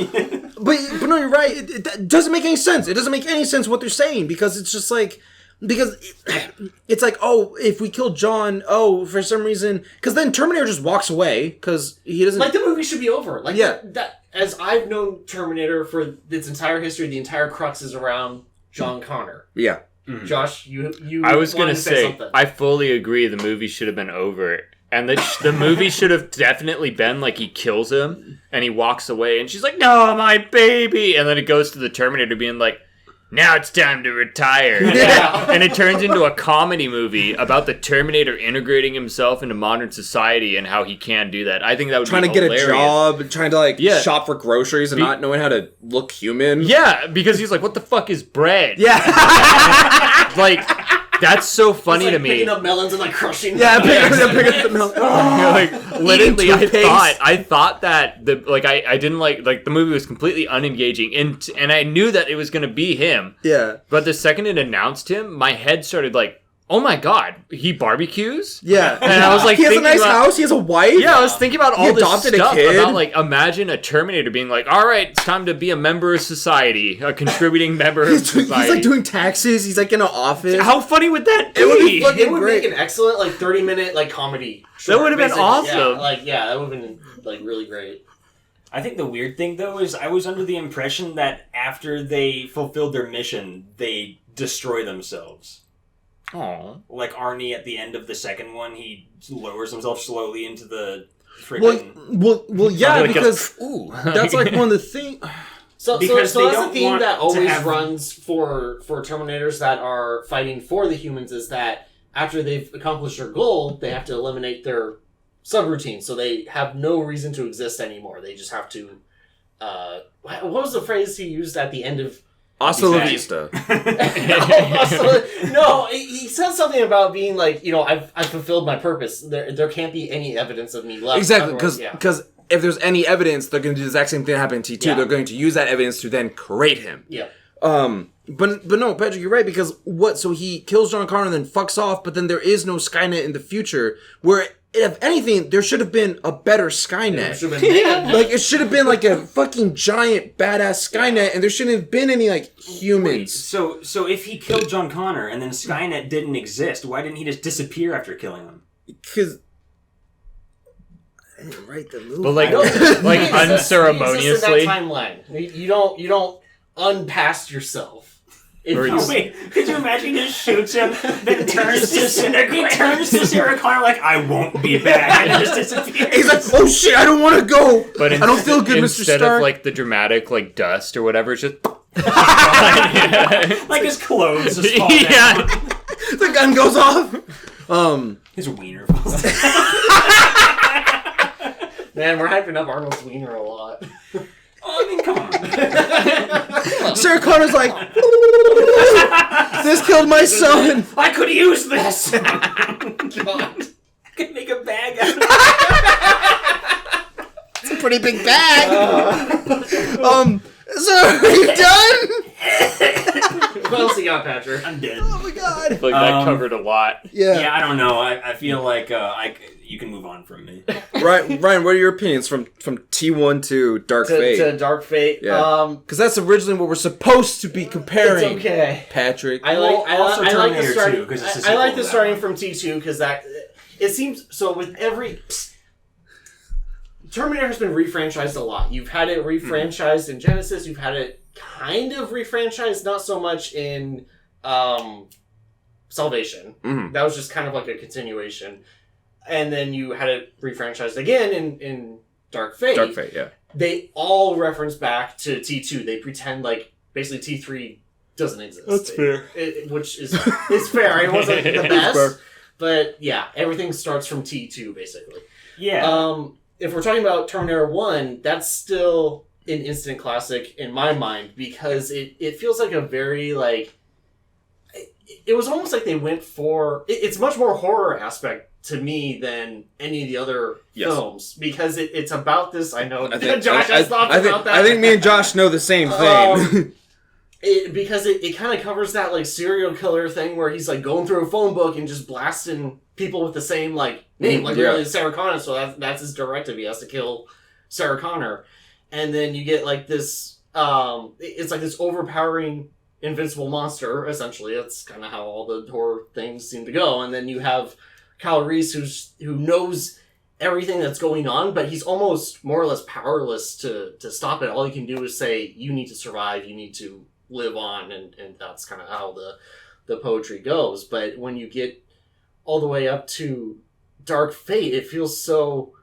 But no, you're right. It doesn't make any sense. It doesn't make any sense what they're saying because it's just like it's like, oh, if we kill John, oh, for some reason, because then Terminator just walks away because he doesn't. Like the movie should be over. Like that. As I've known Terminator for its entire history, the entire crux is around John Connor. Yeah. Josh, you. I was gonna say say, something. I fully agree. The movie should have been over, and the movie should have definitely been like he kills him and he walks away, and she's like, "No, my baby," and then it goes to the Terminator being like, "Now it's time to retire." Yeah. And it turns into a comedy movie about the Terminator integrating himself into modern society and how he can do that. I think that would Trying be to get hilarious. a job, trying to like shop for groceries and not knowing how to look human. Yeah, because he's like, "What the fuck is bread?" Yeah. Like, that's so funny It's like to me. picking up melons and like crushing. Yeah, pick up the milk. Like, literally, toothpaste. I thought that I didn't like the movie was completely unengaging, and I knew that it was gonna be him. Yeah. But the second it announced him, my head started like, oh my god, he barbecues? Yeah. And I was like, he has a thinking nice about- house. He has a wife. Yeah, I was thinking about all this adopted a stuff kid. about like, imagine a Terminator being like, all right, it's time to be a member of society, a contributing member of He's society. like doing taxes. He's like in an office. How funny would that be? It would be fucking It would great. make an excellent like 30-minute like comedy. That would have been basically. awesome. That would have been like really great. I think the weird thing though is I was under the impression that after they fulfilled their mission, they destroy themselves. Aww. Like Arnie at the end of the second one, he lowers himself slowly into the freaking. Well, yeah, Like because ooh. that's like one of the things. So Because they that's don't the theme want that to always have- runs for Terminators that are fighting for the humans is that after they've accomplished their goal, they have to eliminate their subroutine, so they have no reason to exist anymore. They just have to. What was the phrase he used at the end of? Hasta la vista. No, he says something about being like, I've fulfilled my purpose. There can't be any evidence of me left. Exactly, Otherwise, because if there's any evidence, they're going to do the exact same thing that happened to T2. Yeah. They're going to use that evidence to then create him. Yeah. But no, Patrick, you're right, because so he kills John Connor and then fucks off, but then there is no Skynet in the future, where, if anything, there should have been a better Skynet. It should have been Like, it should have been like a fucking giant badass Skynet, and there shouldn't have been any, like, humans. So if he killed John Connor and then Skynet didn't exist, why didn't he just disappear after killing him? Because I didn't write the movie. But like, He exists in unceremoniously. that timeline. You don't unpast yourself. Wait, could you imagine he just shoots him, then turns to Sarah Connor like, I won't be back, and just disappears. He's like, oh shit, I don't want to go. But I don't feel good, Mr. Stark. Instead of like the dramatic like dust or whatever, it's just like his clothes just fall down. The gun goes off. His wiener falls down. Man, we're hyping up Arnold's wiener a lot. I mean, come on. Sarah Connor's like, this killed my son. I could use this. God. I could make a bag out of it. It's a pretty big bag. So are you done? What else you got, Patrick? I'm dead. Oh my god. I feel like that covered a lot. Yeah, I don't know. I feel like you can move on from me. Ryan, what are your opinions from T1 to Dark Fate? To Dark Fate. Yeah. Because that's originally what we're supposed to be comparing. It's okay. Patrick. I like the starting. 2, it's I like the starting from T2 because it seems so with every. Terminator has been refranchised a lot. You've had it refranchised in Genesis. You've had it kind of refranchised, not so much in Salvation. Mm-hmm. That was just kind of like a continuation. And then you had it refranchised again in Dark Fate. Dark Fate, yeah. They all reference back to T2. They pretend like basically T3 doesn't exist. That's fair. Which is fair. It wasn't the best. But yeah, everything starts from T2 basically. Yeah. If we're talking about Terminator 1, that's still an instant classic in my mind because it feels like a very like it was almost like they went for it's much more horror aspect to me than any of the other films because it's about this. I know Josh has thoughts about that. I think me and Josh know the same thing. Because it kind of covers that like serial killer thing where he's like going through a phone book and just blasting people with the same like name, like really Sarah Connor. So that's his directive. He has to kill Sarah Connor, and then you get like this. It's like this overpowering invincible monster. Essentially, that's kind of how all the horror things seem to go. And then you have Kyle Reese, who knows everything that's going on, but he's almost more or less powerless to stop it. All he can do is say, "You need to survive. You need to live on," and that's kind of how the poetry goes. But when you get all the way up to Dark Fate, it feels so...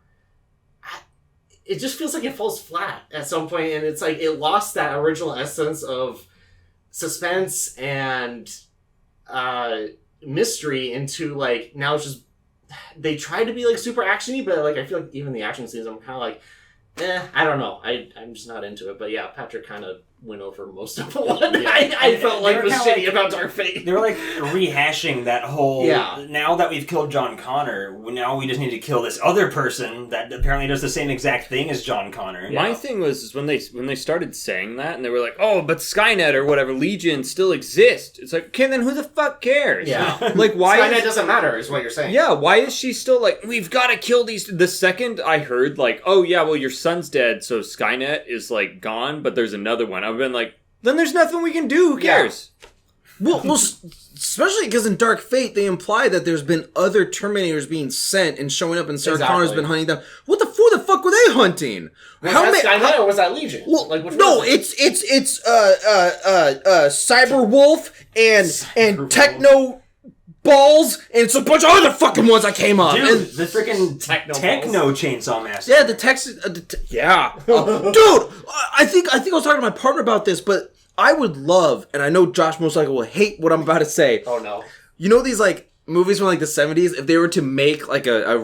It just feels like it falls flat at some point, and it's like it lost that original essence of suspense and mystery into like, now it's just... They try to be like super actiony, but like I feel like even the action scenes, I'm kind of like, I don't know. I'm just not into it. But yeah, Patrick kind of went over most of what I felt like was shitty about Dark Fate. They were like rehashing that whole, now that we've killed John Connor, now we just need to kill this other person that apparently does the same exact thing as John Connor. Yeah. My thing was when they started saying that and they were like, oh, but Skynet or whatever, Legion still exists. It's like, okay, then who the fuck cares? Yeah. Like, why Skynet doesn't matter is what you're saying. Yeah, why is she still like, we've got to kill these... The second I heard like, oh yeah, well your son's dead, so Skynet is like gone, but there's another one. I've been like, then there's nothing we can do. Who cares? Yeah. Well, especially because in Dark Fate, they imply that there's been other Terminators being sent and showing up, and Sarah Connor's been hunting them. Who the fuck were they hunting? Was that Skynet or was that Legion? Well, like, it's Cyber Wolf and Techno Balls, and it's a bunch of other fucking ones that came up. Dude, and the freaking Techno Chainsaw Massacre. Yeah, the Texas... dude, I think I was talking to my partner about this, but I would love, and I know Josh most likely will hate what I'm about to say. Oh, no. You know these, like, movies from, like, the 70s? If they were to make, like, I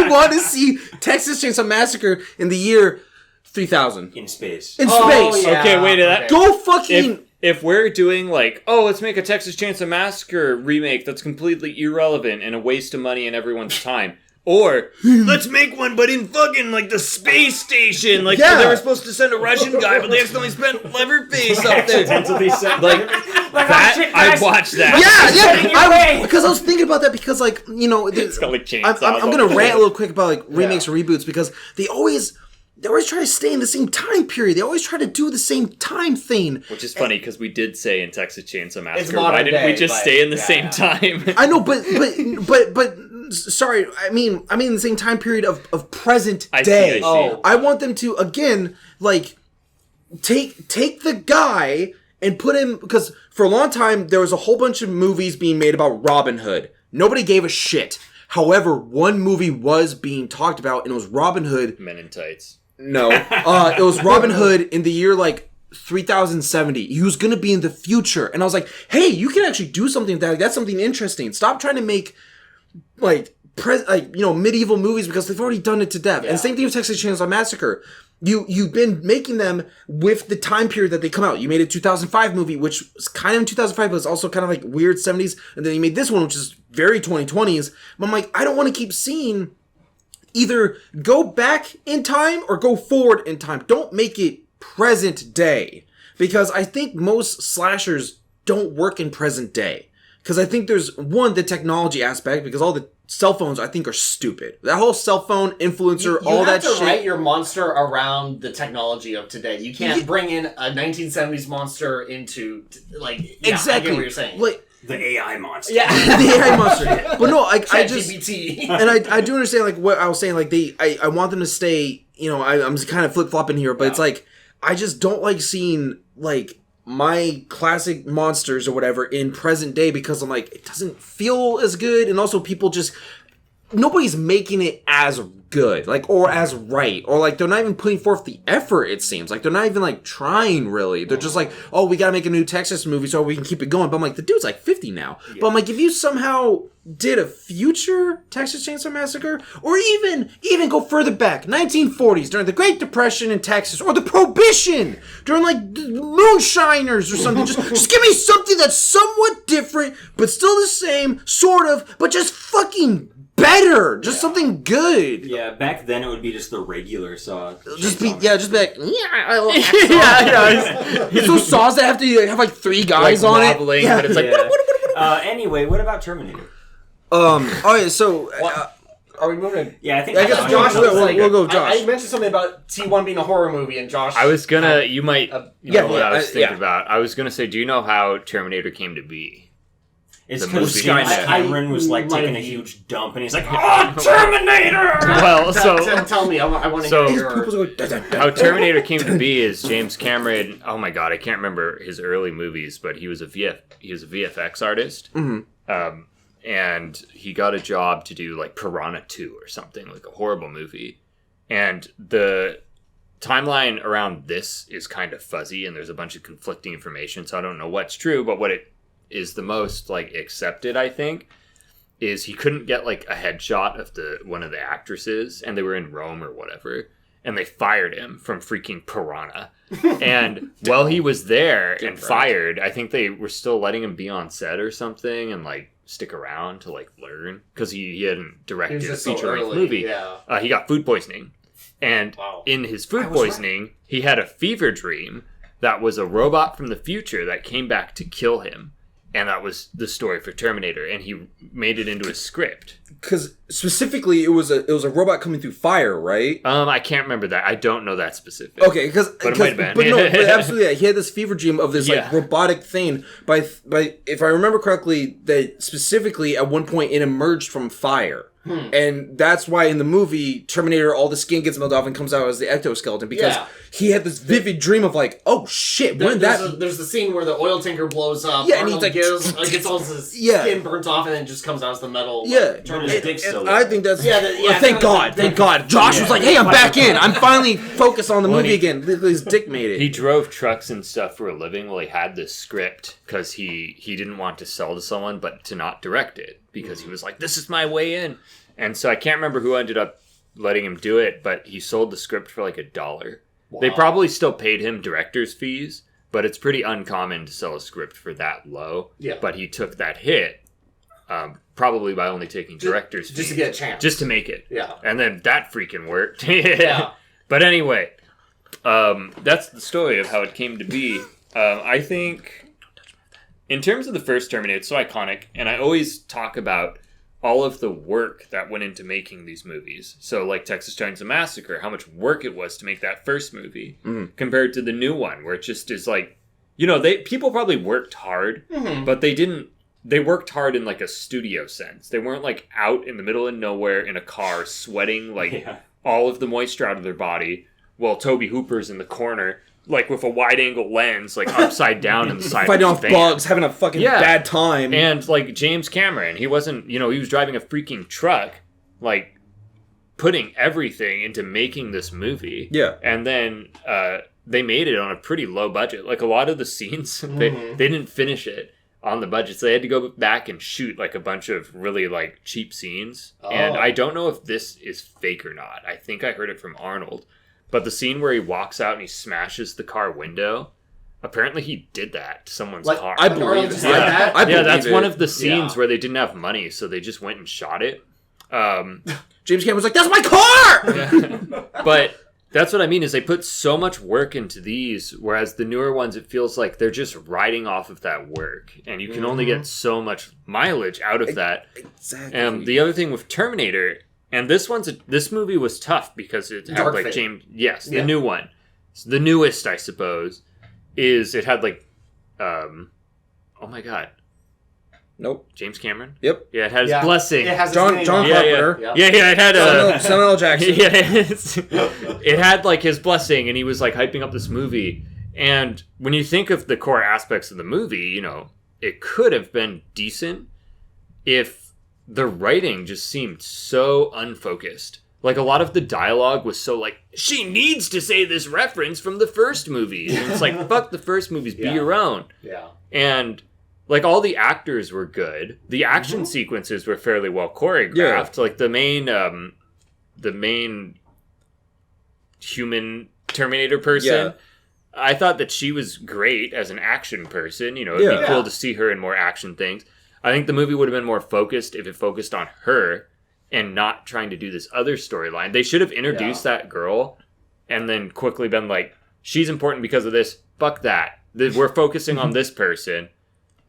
want to see Texas Chainsaw Massacre in the year 3000. In space. In space! Yeah. Okay, wait, that... Go fucking... If we're doing like, oh, let's make a Texas Chainsaw Massacre remake that's completely irrelevant and a waste of money and everyone's time. Or, let's make one but in fucking like the space station. Like, they were supposed to send a Russian guy, but they accidentally spent Leatherface up there. Like that, I'd watch that. Yeah, because I was thinking about that because, like, you know... It's got like chainsaws. I'm going to rant a little quick about, like, remakes or reboots because they always try to stay in the same time period. They always try to do the same time thing. Which is funny because we did say in Texas Chainsaw Massacre, why didn't we just stay in the same time? I know, but sorry, I mean the same time period of present day. I see. I want them to again like take the guy and put him, because for a long time there was a whole bunch of movies being made about Robin Hood. Nobody gave a shit. However, one movie was being talked about, and it was Robin Hood. Men in Tights. No, it was Robin Hood in the year like 3070. He was gonna be in the future, and I was like, hey, you can actually do something with that. Like, that's something interesting. Stop trying to make medieval movies because they've already done it to death. Yeah. And same thing with Texas Chainsaw Massacre. You've been making them with the time period that they come out. You made a 2005 movie, which was kind of in 2005, but it's also kind of like weird 70s. And then you made this one, which is very 2020s. But I'm like, I don't want to keep seeing either go back in time or go forward in time. Don't make it present day. Because I think most slashers don't work in present day. Because I think there's, one, the technology aspect, because all the cell phones, I think, are stupid. That whole cell phone influencer, all that shit. You have to write your monster around the technology of today. You can't bring in a 1970s monster into, exactly. I get what you're saying. The AI monster. Yeah. The AI monster. But no, I just... GPT. And I do understand, like, what I was saying, like, I want them to stay, I'm just kind of flip-flopping here, but it's like, I just don't like seeing, like, my classic monsters or whatever in present day, because I'm like, it doesn't feel as good, and also people just, nobody's making it as good, like, or as right, or like, they're not even putting forth the effort, it seems. Like, they're not even, like, trying, really. They're just like, oh, we gotta make a new Texas movie so we can keep it going. But I'm like, the dude's like 50 now. Yeah. But I'm like, if you somehow did a future Texas Chainsaw Massacre, or even go further back, 1940s, during the Great Depression in Texas, or the Prohibition, during, like, moonshiners or something, just give me something that's somewhat different, but still the same, sort of, but just fucking better, just something good. Yeah, back then it would be just the regular saw. Just be like, I love that saw. It's those saws that have to have like 3 guys on it. Yeah, but it's like. Anyway, what about Terminator? Okay, so are we moving? Yeah, I think. I guess Josh. We'll go, Josh. I mentioned something about T1 being a horror movie, and Josh. I was gonna. You might. know what I was thinking yeah. about. I was gonna say, do you know how Terminator came to be? It's The because movie. James Cameron was like taking a huge dump, and he's like, "Oh, Terminator!" Well, so tell me, I want to so- hear. how Terminator came to be is James Cameron. Oh my god, I can't remember his early movies, but he was a VFX artist. Mm-hmm. And he got a job to do like Piranha 2 or something, like a horrible movie. And the timeline around this is kind of fuzzy, and there's a bunch of conflicting information, so I don't know what's true, but what it is the most like accepted, I think, is he couldn't get like a headshot of one of the actresses, and they were in Rome or whatever, and they fired him from freaking Piranha. And while he was there and fired, I think they were still letting him be on set or something and like stick around to like learn, because he hadn't directed a feature-length movie. Yeah. He got food poisoning, and in his food poisoning, he had a fever dream that was a robot from the future that came back to kill him. And that was the story for Terminator, and he made it into a script. Because specifically, it was a robot coming through fire, right? I can't remember that. I don't know that specific. Okay, because but it might have been. But no, but absolutely, yeah. He had this fever dream of this like robotic thing. By if I remember correctly, that specifically at one point it emerged from fire. And that's why in the movie Terminator, all the skin gets melted off and comes out as the ectoskeleton, because he had this vivid dream of like, oh shit, when there's the scene where the oil tanker blows up. Yeah, and he's like, gets all his skin burnt off, and then just comes out as the metal. Yeah, his dick still. I think that's thank thank God. Josh was like, hey, I'm back in. I'm finally focused on the movie again. His dick made it. He drove trucks and stuff for a living while he had this script, because he didn't want to sell to someone, but to not direct it, because he was like, this is my way in. And so I can't remember who ended up letting him do it, but he sold the script for like $1. Wow. They probably still paid him director's fees, but it's pretty uncommon to sell a script for that low. Yeah. But he took that hit, probably by only taking director's fees. Just to get a chance. Just to make it. Yeah. And then that freaking worked. Yeah. But anyway, that's the story of how it came to be. I think, in terms of the first Terminator, it's so iconic, and I always talk about all of the work that went into making these movies. So like Texas Chainsaw Massacre, how much work it was to make that first movie compared to the new one, where it just is like, people probably worked hard, but they worked hard in like a studio sense. They weren't like out in the middle of nowhere in a car sweating like all of the moisture out of their body while Toby Hooper's in the corner like with a wide angle lens, like upside down in the side Fighting of off the van. bugs, having a fucking bad time. And like James Cameron, he wasn't, he was driving a freaking truck, like putting everything into making this movie. Yeah. And then they made it on a pretty low budget. Like a lot of the scenes, they didn't finish it on the budget, so they had to go back and shoot like a bunch of really like cheap scenes. And I don't know if this is fake or not. I think I heard it from Arnold. But the scene where he walks out and he smashes the car window, apparently he did that to someone's car. I believe it. That? I believe that's it. one of the scenes where they didn't have money, so they just went and shot it. James Cameron's like, that's my car! But that's what I mean, is they put so much work into these, whereas the newer ones, it feels like they're just riding off of that work. And you can only get so much mileage out of that. Exactly. The other thing with Terminator, and this movie was tough because it had like James, the new one, the newest, I suppose, is it had like, oh my god, nope, James Cameron. Yep. Yeah, it had his blessing. It has John Carpenter. Yeah, it had Samuel L. Jackson. It had like his blessing, and he was like hyping up this movie. And when you think of the core aspects of the movie, it could have been decent if the writing just seemed so unfocused. Like, a lot of the dialogue was so, like, she needs to say this reference from the first movie. And it's like, fuck the first movies, be your own. Yeah. And, like, all the actors were good. The action sequences were fairly well choreographed. Yeah. Like, the main human Terminator person, I thought that she was great as an action person. It'd be cool to see her in more action things. I think the movie would have been more focused if it focused on her and not trying to do this other storyline. They should have introduced that girl and then quickly been like, she's important because of this. Fuck that. We're focusing on this person.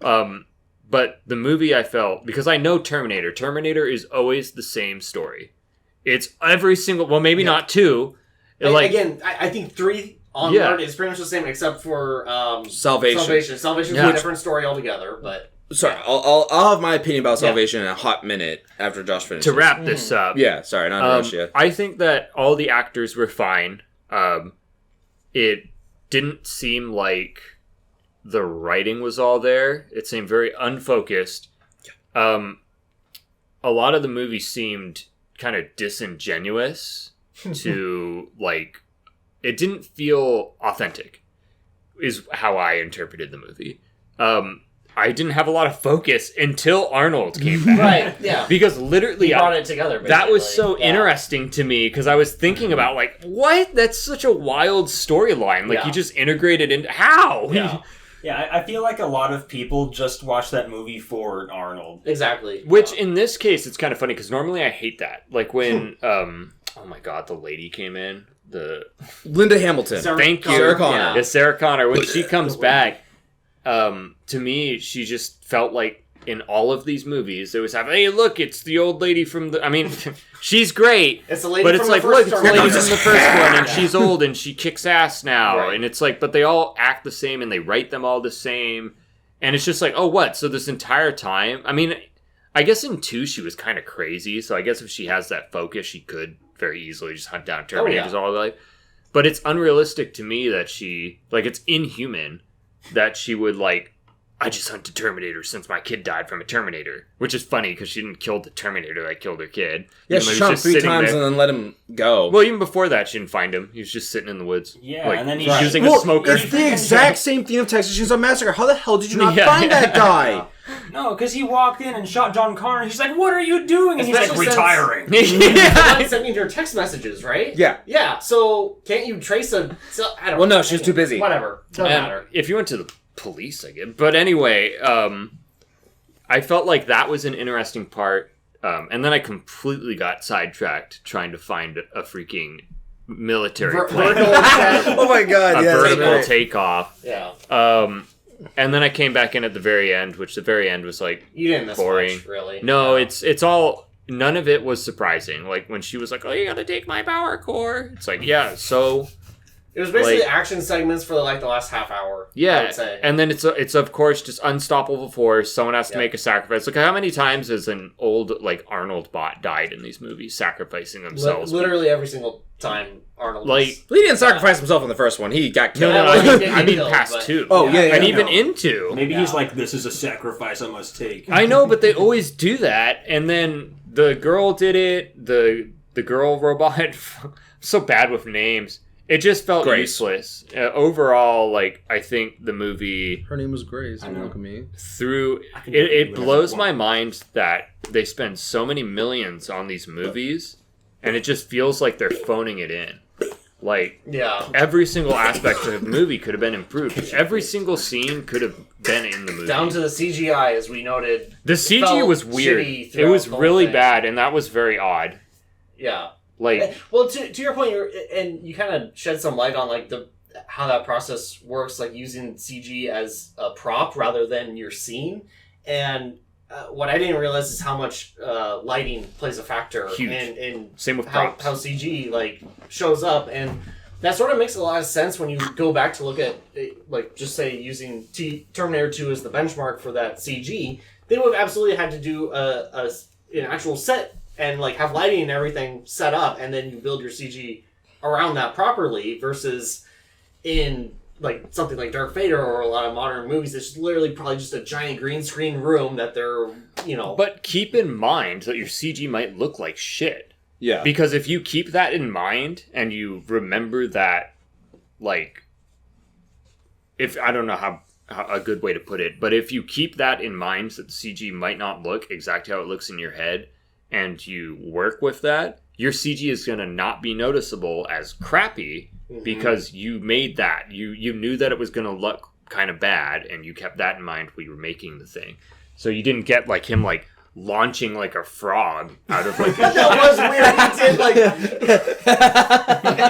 But the movie, I felt, because I know Terminator is always the same story. It's every single, well, maybe not two. Again, I think 3 onward is pretty much the same except for Salvation. Salvation's a different story altogether, but... Sorry, I'll have my opinion about Salvation in a hot minute after Josh finishes. To wrap this up. Yeah, sorry, not rush yet. I think that all the actors were fine. It didn't seem like the writing was all there. It seemed very unfocused. A lot of the movie seemed kind of disingenuous to, like, it didn't feel authentic, is how I interpreted the movie. I didn't have a lot of focus until Arnold came back. Right, yeah. Because literally... He brought it together, basically. That was so interesting to me, because I was thinking about, like, what? That's such a wild storyline. Like, you just integrated into... How? Yeah. Yeah, I feel like a lot of people just watch that movie for Arnold. Exactly. Which, in this case, it's kind of funny, because normally I hate that. Like, when, oh my god, the lady came in. Linda Hamilton. Thank you. Sarah Connor. Yeah, Sarah Connor. When she comes back... to me, she just felt like in all of these movies, they always have, hey, look, it's the old lady from the... I mean, she's great, it's the lady but from it's the like, first look, it's the lady Terminator. from the first one, and she's old, and she kicks ass now. Right. And it's like, but they all act the same, and they write them all the same. And it's just like, oh, what? So this entire time... I mean, I guess in 2, she was kind of crazy, so I guess if she has that focus, she could very easily just hunt down Terminators all her life. But it's unrealistic to me that she... Like, it's inhuman that she would, like... I just hunted Terminators since my kid died from a Terminator. Which is funny, because she didn't kill the Terminator that killed her kid. Yeah, she shot him 3 times and then let him go. Well, even before that, she didn't find him. He was just sitting in the woods. Yeah, like, and then he's using a smoker. It's the exact same theme of Texas Chainsaw Massacre. How the hell did you not find that guy? No, because he walked in and shot John Connor, and he's like, what are you doing? And he's like, Especially since- retiring. Yeah. Sending her text messages, right? Yeah. Yeah, so can't you trace a... I don't Well, no, know. she was too busy. Whatever. Doesn't And matter. if you went to the police, I guess. But anyway, I felt like that was an interesting part. And then I completely got sidetracked trying to find a freaking military plane. Vertical jet. Oh my god, A yeah. vertical takeoff. Yeah. And then I came back in at the very end, which the very end was like You didn't miss boring. much, really. No, it's all... None of it was surprising. Like when she was like, oh, you gotta take my power core. It's like, yeah, so... It was basically Like- action segments for like the last half hour. I Yeah, would say. and then it's of course just unstoppable force. Someone has to Yep. make a sacrifice. Look, how many times has an old like Arnold bot died in these movies, sacrificing themselves? Literally every single time Arnold. Like- was- Well, he didn't sacrifice himself in the first one. He got No, killed. no, well, he I did mean, get I mean killed, past but- two. Oh, yeah, and yeah, even no. into. Maybe Yeah. he's like, this is a sacrifice I must take. I know, but they always do that. And then the girl did it. The girl robot. I'm so bad with names. It just felt Grace. useless. Overall, like I think the movie Her name was Grace. I know. Look at me. through I can it do blows whatever I my mind that they spend so many millions on these movies, and it just feels like they're phoning it in. Like Yeah. every single aspect of the movie could have been improved. Every single scene could have been in the movie. Down to the CGI, as we noted. The CG felt was weird. shitty It throughout was the whole really thing. bad, and that was very odd. Yeah. Like, Well, to your point, and you kind of shed some light on like how that process works, like using CG as a prop rather than your scene. And what I didn't realize is how much lighting plays a factor Huge. in same with how props. CG like shows up, and that sort of makes a lot of sense when you go back to look at like just say using Terminator 2 as the benchmark for that CG. They would have absolutely had to do an actual set and like have lighting and everything set up, and then you build your CG around that properly. Versus in like something like Dark Vader or a lot of modern movies, it's literally probably just a giant green screen room that they're But keep in mind that your CG might look like shit. Yeah. Because if you keep that in mind and you remember that, like, if I don't know how a good way to put it, but if you keep that in mind that the CG might not look exactly how it looks in your head, and you work with that, your CG is going to not be noticeable as crappy because you made that. You knew that it was going to look kind of bad, and you kept that in mind when you were making the thing. So you didn't get like him like launching like a frog out of like that was weird. He did like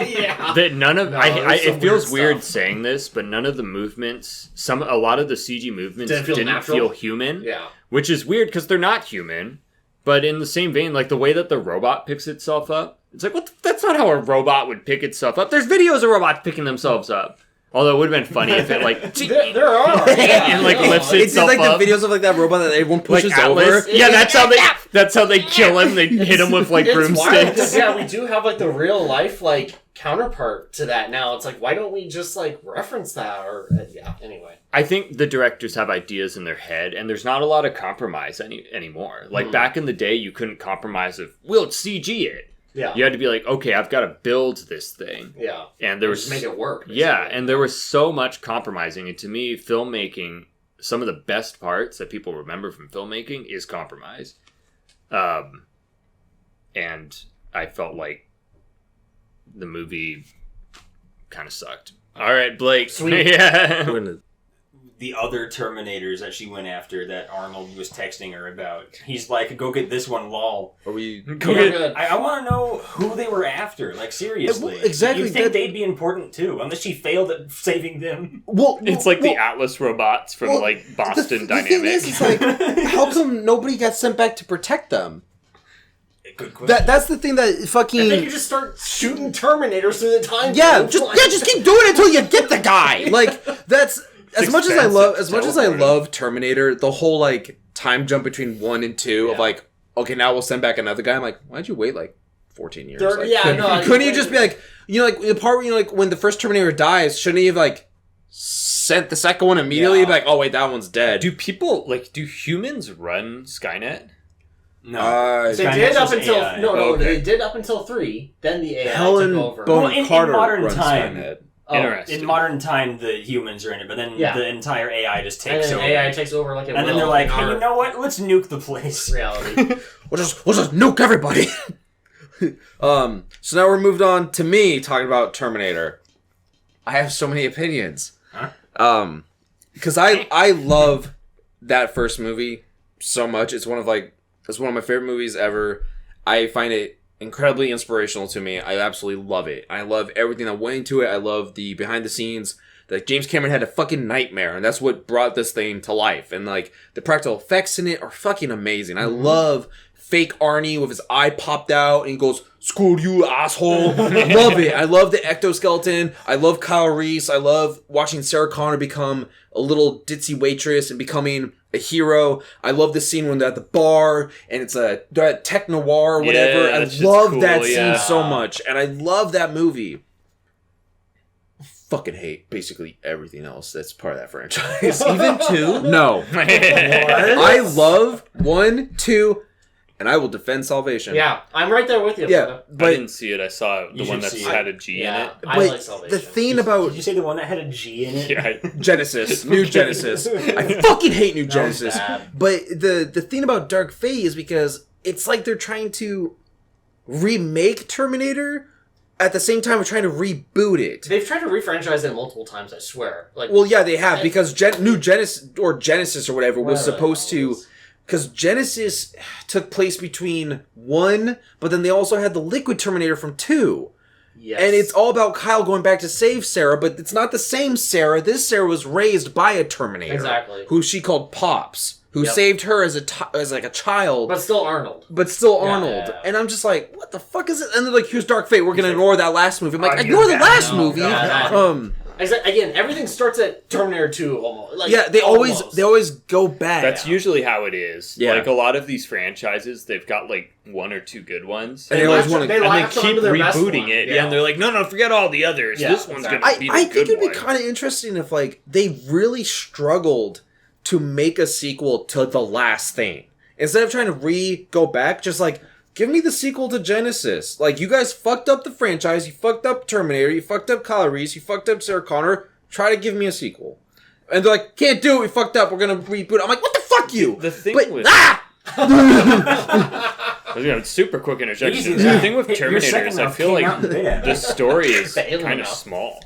yeah. that none of No, I there's some it feels weird weird stuff. saying this, but none of the movements, a lot of the CG movements Didn't feel didn't natural? feel human. Yeah. Which is weird because they're not human. But in the same vein, like the way that the robot picks itself up, it's like, that's not how a robot would pick itself up. There's videos of robots picking themselves up. Although it would have been funny if it like There are. and like lifts It's itself like up. the videos of like that robot that everyone Like pushes Atlas. over. Yeah, that's how they kill him. They hit him with like It's wild 'cause, broomsticks. yeah, we do have like the real life like counterpart to that now. It's like, why don't we just like reference that or yeah? Anyway, I think the directors have ideas in their head, and there's not a lot of compromise anymore. Like back in the day, you couldn't compromise if we'll CG it. yeah, You had to be like, okay, I've got to build this thing, yeah. and there was Just make it work. yeah, basically. and there was so much compromising. And to me, filmmaking, some of the best parts that people remember from filmmaking is compromise. And I felt like the movie kind of sucked. All right, Blake. Sweet. Yeah. The other Terminators that she went after that Arnold was texting her about. He's like, go get this one, lol. Are we? Go Yeah, get- good. I want to know who they were after. Like, seriously. Well, exactly, You think that- they'd be important too, unless she failed at saving them. Well, It's like the well, Atlas robots from well, like Boston the Dynamics. thing is, it's like, how come nobody got sent back to protect them? Good question. That's the thing that I fucking. think you just start shooting Terminators through the time. Yeah, code. just keep doing it until you get the guy. Like that's as much as I expensive love Terminator, the whole like time jump between 1 and 2 of Yeah. like, okay, now we'll send back another guy. I'm like, why'd you wait like 14 years? Like, Yeah, no. couldn't you just be like, like the part where like when the first Terminator dies, shouldn't he have like sent the second one immediately? Yeah. Be like, oh wait, that one's dead. do humans run Skynet? No. They Skynet did up was until AI. Okay. they did up until 3. Then the AI Helen took over. Bonham Well, in Carter modern runs time- Skynet. Oh, Interesting. In modern time, the humans are in it, but then Yeah. the entire AI just and takes then over. AI takes over like it and then will they're like, in hey, our you know what? Let's nuke the place. reality. We'll just nuke everybody. So now we're moved on to me talking about Terminator. I have so many opinions. Huh? Because I love that first movie so much. It's one of my favorite movies ever. I find it incredibly inspirational to me. I absolutely love it. I love everything that went into it. I love the behind the scenes. Like James Cameron had a fucking nightmare, and that's what brought this thing to life. And like the practical effects in it are fucking amazing. I love fake Arnie with his eye popped out and he goes, "Screw you, asshole." Love it. I love the ectoskeleton. I love Kyle Reese. I love watching Sarah Connor become a little ditzy waitress and becoming a hero. I love the scene when they're at the bar and they're at tech noir or whatever. Yeah, I that shit's love cool, that yeah. scene so much. And I love that movie. Fucking hate basically everything else that's part of that franchise. Even 2? No. I love 1, 2, and I will defend Salvation. Yeah, I'm right there with you. Yeah, brother. I but didn't see it. I saw the You one should that's see had a G in it. I but like Salvation. the thing about Did you say the one that had a G in it? Yeah, Genesis, New Genesis, I fucking hate New That was Genesis. bad. But the thing about Dark Fate is because it's like they're trying to remake Terminator at the same time we're trying to reboot it. They've tried to refranchise it multiple times, I swear. Like, Well, yeah, they have, because New Genesis or Genesis or whatever was Whatever supposed that to, was. because Genesis took place between 1, but then they also had the Liquid Terminator from 2. yes. And it's all about Kyle going back to save Sarah, but it's not the same Sarah. This Sarah was raised by a Terminator. Exactly. Who she called Pops, who Yep. saved her as like a child. But still Arnold. But still Yeah, Arnold. yeah. And I'm just like, what the fuck is it? And they're like, here's Dark Fate. We're going to ignore that last movie. I'm like, Oh, ignore the yeah, last no, movie. no. Again, everything starts at Terminator 2 almost. Like, Yeah, they always almost. go back. that's usually how it is. Yeah. Like a lot of these franchises, they've got like 1 or 2 good ones, And they always latch- want to. they and they latch on keep to their best rebooting one. it. Yeah. Yeah, and they're like, no, forget all the others. Yeah, This one's exactly. gonna be the I good think it'd be one. kind of interesting if like they really struggled to make a sequel to The Last Thing. Instead of trying to go back, just like, give me the sequel to Genesis. Like, you guys fucked up the franchise, you fucked up Terminator, you fucked up Kyle Reese, you fucked up Sarah Connor, try to give me a sequel. And they're like, can't do it, we fucked up, we're gonna reboot. I'm like, what the fuck you? The thing but, with- Super quick interjection. Easy, The yeah. thing with Your Terminator second is I round feel came like out in bed. the story is Failing kind of enough. small.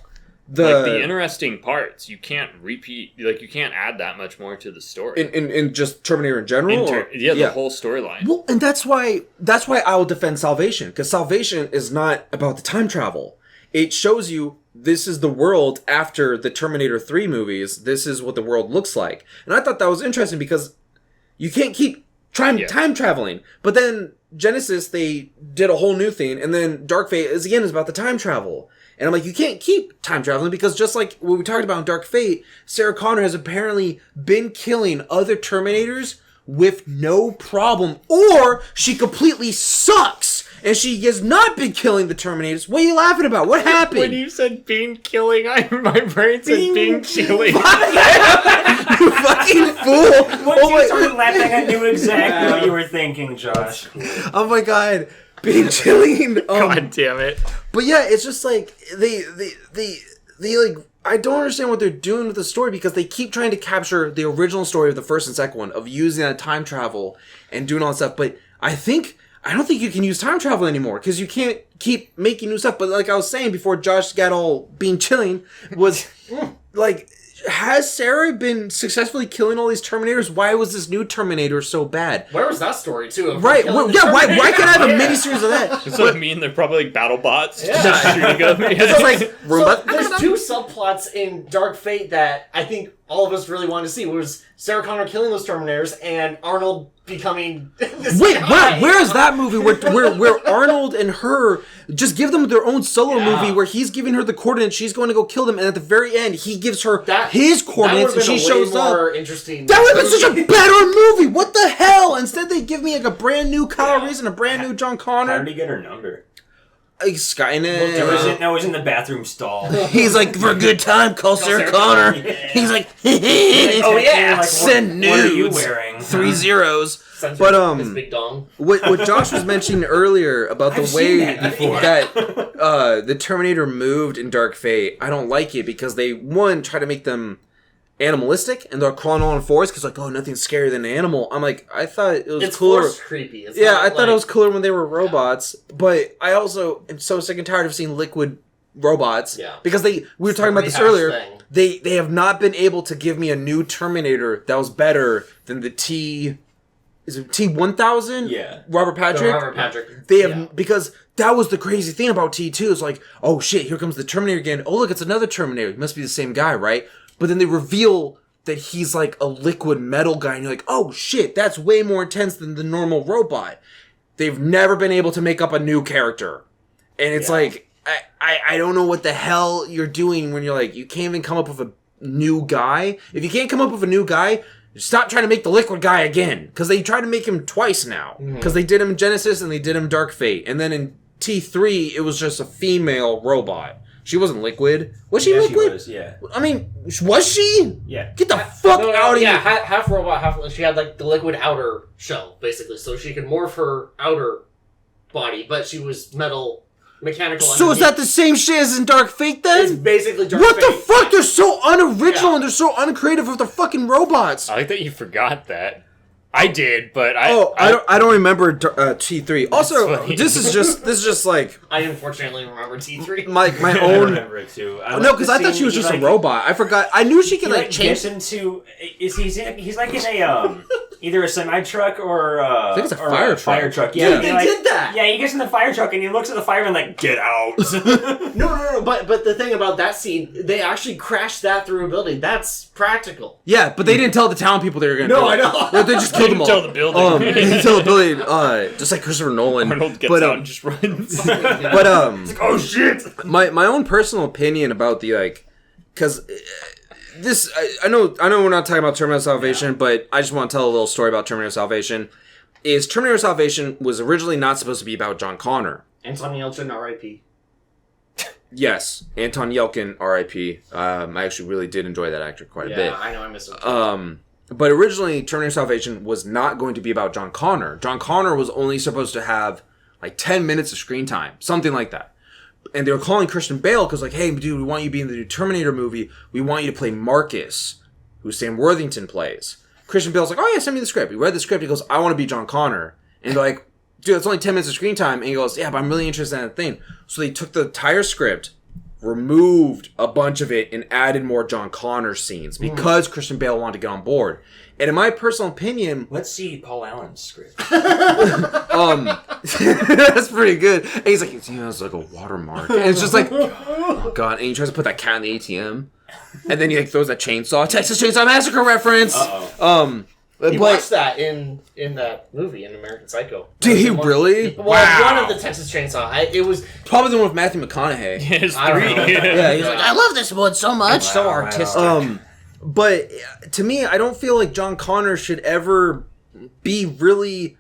Like the interesting parts, you can't repeat. Like you can't add that much more to the story. in just Terminator in general? The whole storyline. Well, and that's why I will defend Salvation, because Salvation is not about the time travel. It shows you this is the world after the Terminator 3 movies. This is what the world looks like. And I thought that was interesting because you can't keep time traveling. But then Genesis, they did a whole new thing, and then Dark Fate is about the time travel. And I'm like, you can't keep time traveling because just like what we talked about in Dark Fate, Sarah Connor has apparently been killing other Terminators with no problem, or she completely sucks and she has not been killing the Terminators. What are you laughing about? What happened? When you said bean killing, my brain said bean chilling. You fucking fool! Once you started laughing, I knew exactly what you were thinking, Josh. Oh my god, being chilling. God damn it! But yeah, it's just like they like, I don't understand what they're doing with the story because they keep trying to capture the original story of the first and second one of using that time travel and doing all that stuff. But I don't think you can use time travel anymore because you can't keep making new stuff. But like I was saying before, Josh got all being chilling was like, has Sarah been successfully killing all these Terminators? Why was this new Terminator so bad? Where was that story, too? of Right? killing the Why Terminator? can't I have a Yeah. miniseries of that? It's like they're probably like battle bots. Yeah. Just shooting them. It's like So there's 2 subplots in Dark Fate that I think all of us really wanted to see. Was Sarah Connor killing those Terminators and Arnold becoming this Wait, guy. where is that movie where Arnold and her just give them their own solo movie where he's giving her the coordinates, she's going to go kill them, and at the very end he gives her his coordinates and she shows up. Interesting. That would have been such a better movie. What the hell? Instead they give me like a brand new Kyle Reese and a brand new John How Connor. did he get her number? Like Skynet. It was in the bathroom stall. He's like, for a good time, call Sarah Connor. He's like, Oh yeah, like, send what are you nudes. wearing? 3 zeros. Censor But his big dong. what Josh was mentioning earlier about the I've way seen that before. that the Terminator moved in Dark Fate, I don't like it because they try to make them animalistic and they're crawling on all fours because like, oh, nothing's scarier than an animal. I'm like, I thought it was It's cooler. forced creepy. It's Yeah, not I thought it like- was cooler when they were robots, but I also am so sick and tired of seeing liquid robots. Yeah. Because we were talking about this rehash earlier. thing. They have not been able to give me a new Terminator that was better than the T-1000? Yeah. Robert Patrick? Robert Patrick. They have Yeah. because that was the crazy thing about T2 is like, oh shit, here comes the Terminator again. Oh look, it's another Terminator. It must be the same guy, right? But then they reveal that he's like a liquid metal guy, and you're like, oh shit, that's way more intense than the normal robot. They've never been able to make up a new character. And it's like, I don't know what the hell you're doing when you're like, you can't even come up with a new guy. If you can't come up with a new guy, stop trying to make the liquid guy again. Because they tried to make him twice now. Because they did him in Genesis and they did him Dark Fate. And then in T3, it was just a female robot. She wasn't liquid. Was she liquid? She was, yeah. I mean, was she? Yeah. Get the fuck out of here. Yeah, half robot, half... She had, like, the liquid outer shell, basically. So she could morph her outer body, but she was metal, mechanical. So is that the same shit as in Dark Fate, then? It's basically Dark What Fate. the fuck? They're so unoriginal and they're so uncreative with the fucking robots. I like that you forgot that. I did, but I don't remember T3. Also, funny. this is just like I unfortunately remember T3. my I own. remember it too. No, because I thought she was just a robot. I forgot. I knew she could He like change. gets into he's like in a either a semi truck or I think it's a fire truck. Yeah, Dude, they like, did that. Yeah, he gets in the fire truck and he looks at the fireman like, "Get out!" No. But the thing about that scene, they actually crashed that through a building. That's practical. Yeah, but they didn't tell the town people they were gonna. No, do I it. know. They just killed them all. tell the building. They didn't tell the building. Just like Christopher Nolan. Arnold gets but out and just runs. but Oh shit! my own personal opinion about the like, because this I know we're not talking about Terminator Salvation, but I just want to tell a little story about Terminator Salvation. Is Terminator Salvation was originally not supposed to be about John Connor. Anton Yelchin, R.I.P. Yes, Anton Yelchin, R.I.P. I actually really did enjoy that actor quite a bit. Yeah, I know I miss him. But originally, Terminator Salvation was not going to be about John Connor. John Connor was only supposed to have like 10 minutes of screen time, something like that. And they were calling Christian Bale because like, hey, dude, we want you to be in the new Terminator movie. We want you to play Marcus, who Sam Worthington plays. Christian Bale's like, oh yeah, send me the script. He read the script. He goes, I want to be John Connor. And they're like, dude, it's only 10 minutes of screen time. And he goes, yeah, but I'm really interested in that thing. So they took the entire script, removed a bunch of it, and added more John Connor scenes because Christian Bale wanted to get on board. And in my personal opinion, Let's see Paul Allen's script. that's pretty good. And he's like, it's like a watermark. And it's just like, oh god. And he tries to put that cat in the ATM. And then he like throws that chainsaw. Texas Chainsaw Massacre reference. He watched that in that movie, in American Psycho. Did he really? Well, one of the Texas Chainsaw. It was... Probably the one with Matthew McConaughey. His I don't know. three. Yeah, he's like, I love this one so much. It's so artistic. But to me, I don't feel like John Connor should ever be really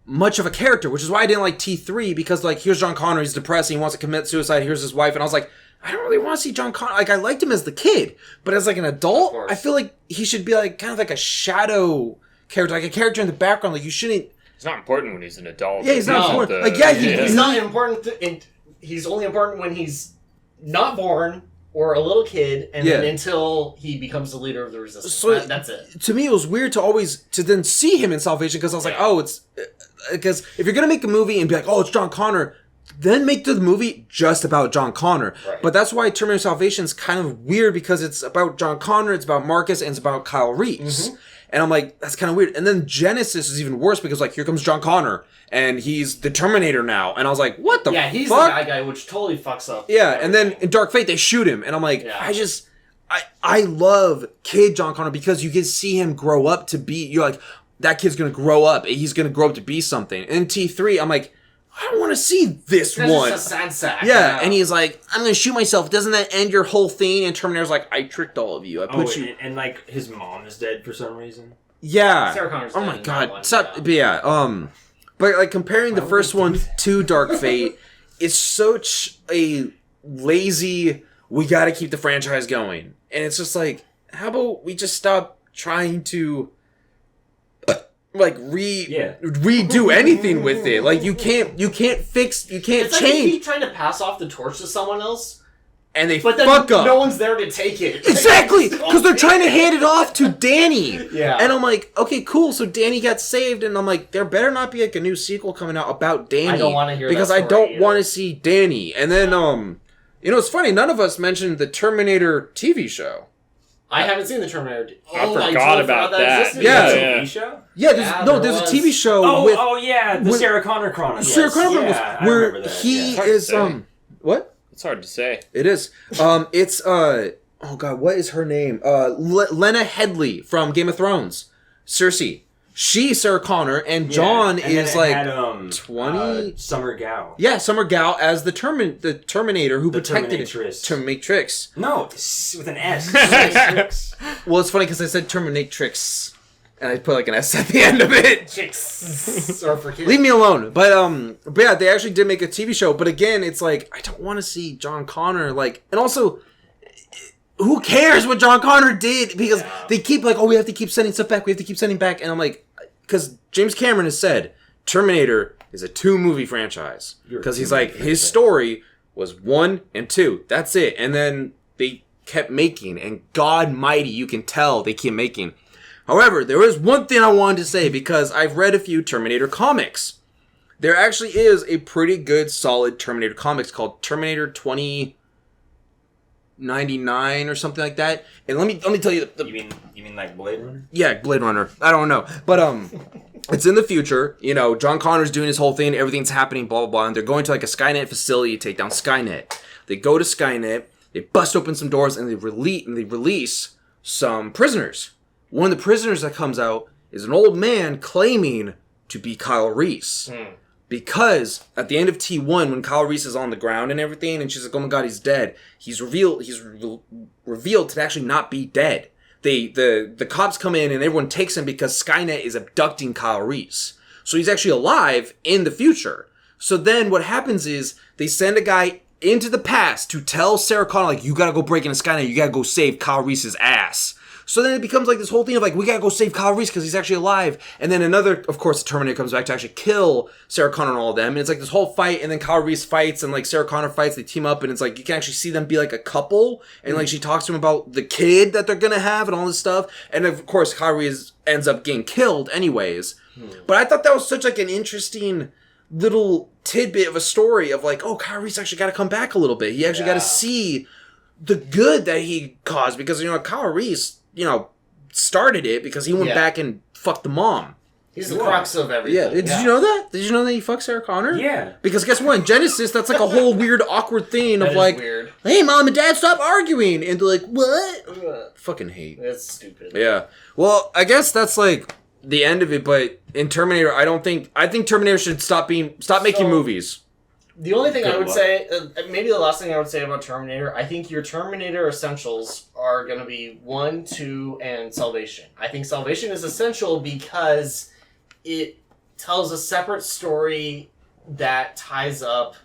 much of a character, which is why I didn't like T3, because like, here's John Connor, he's depressed, he wants to commit suicide, here's his wife, and I was like, I don't really want to see John Connor. Like, I liked him as the kid, but as like an adult, I feel like he should be like kind of like a shadow character, like a character in the background. Like, you shouldn't. He's not important when he's an adult. Yeah, he's not important. Like, he's not important. He's only important when he's not born or a little kid, and then until he becomes the leader of the resistance. So that's it. To me, it was weird to then see him in Salvation, because I was like, oh, it's because if you're gonna make a movie and be like, oh, it's John Connor, then make the movie just about John Connor. Right. But that's why Terminator Salvation is kind of weird, because it's about John Connor, it's about Marcus, and it's about Kyle Reese. Mm-hmm. And I'm like, that's kind of weird. And then Genesis is even worse, because like, here comes John Connor, and he's the Terminator now. And I was like, what the fuck? Yeah, he's the bad guy, which totally fucks up. Yeah, and then in Dark Fate, they shoot him. And I'm like, I love kid John Connor, because you can see him grow up to be, you're like, that kid's going to grow up. He's going to grow up to be something. And in T3, I'm like, I don't want to see this one. It's just a sad sack. Yeah, and he's like, I'm going to shoot myself. Doesn't that end your whole thing? And Terminator's like, I tricked all of you. I put you... And like, his mom is dead for some reason. Yeah. Sarah Connor's oh my god. But like, comparing the first one to Dark Fate, it's such a lazy, we got to keep the franchise going. And it's just like, how about we just stop trying to like redo anything with it? Like, you can't it's change. Like you keep trying to pass off the torch to someone else, and they but then fuck up. No one's there to take it. Exactly, because they're trying to hand it off to Danny. Yeah. And I'm like, okay, cool. So Danny got saved, and I'm like, there better not be like a new sequel coming out about Danny. I don't want to hear because that I don't want to see Danny. And then it's funny. None of us mentioned the Terminator TV show. I haven't seen the Terminator. I forgot about that. Yeah. TV show? Yeah, there's a TV show the Sarah Connor Chronicles. Sarah Connor Chronicles, where he is What? What? It's hard to say. It is. It's oh oh god, what is her name? Lena Headey from Game of Thrones. Cersei. She's Sarah Connor, and John is like 20. Summer Gao. Yeah, Summer Gao as the Terminator who protected Terminatrix. No, with an S. Well, it's funny because I said Terminatrix, and I put like an S at the end of it. Leave me alone. But yeah, they actually did make a TV show. But again, it's like I don't want to see John Connor and also. Who cares what John Connor did? Because they keep like, oh, we have to keep sending stuff back. We have to keep sending back. And I'm like, because James Cameron has said Terminator is a 2-movie franchise. Because he's like, his story was 1 and 2. That's it. And then they kept making. And God mighty, you can tell they keep making. However, there is one thing I wanted to say because I've read a few Terminator comics. There actually is a pretty good, solid Terminator comics called Terminator 2099 or something like that. And let me tell you you mean like Blade Runner? Yeah, Blade Runner. I don't know. But it's in the future. You know, John Connor's doing his whole thing, everything's happening, blah blah blah, and they're going to like a Skynet facility to take down Skynet. They go to Skynet, they bust open some doors, and they release some prisoners. One of the prisoners that comes out is an old man claiming to be Kyle Reese. Because at the end of T1, when Kyle Reese is on the ground and everything, and she's like, "Oh my God, he's dead," he's revealed to actually not be dead. The cops come in and everyone takes him because Skynet is abducting Kyle Reese. So he's actually alive in the future. So then what happens is they send a guy into the past to tell Sarah Connor, like, you gotta go break into Skynet, you gotta go save Kyle Reese's ass. So then it becomes like this whole thing of like, we gotta go save Kyle Reese because he's actually alive. And then another, of course, the Terminator comes back to actually kill Sarah Connor and all of them. And it's like this whole fight, and then Kyle Reese fights, and like Sarah Connor fights, they team up, and it's like, you can actually see them be like a couple. And like she talks to him about the kid that they're gonna have and all this stuff. And of course, Kyle Reese ends up getting killed anyways. But I thought that was such like an interesting little tidbit of a story of like, oh, Kyle Reese actually got to come back a little bit. He actually got to see the good that he caused because, you know, Kyle Reese, you know, started it because he went back and fucked the mom. He's the crux of everything. Yeah. Did you know that? Did you know that he fucked Sarah Connor? Yeah. Because guess what? In Genesis, that's like a whole weird, awkward thing of like, weird. Hey, mom and dad, stop arguing. And they're like, what? Fucking hate. That's stupid. Yeah. Well, I guess that's like the end of it, but in Terminator, I think Terminator should stop making movies. The only thing I would say, maybe the last thing I would say about Terminator, I think your Terminator essentials are going to be 1, 2, and Salvation. I think Salvation is essential because it tells a separate story that ties up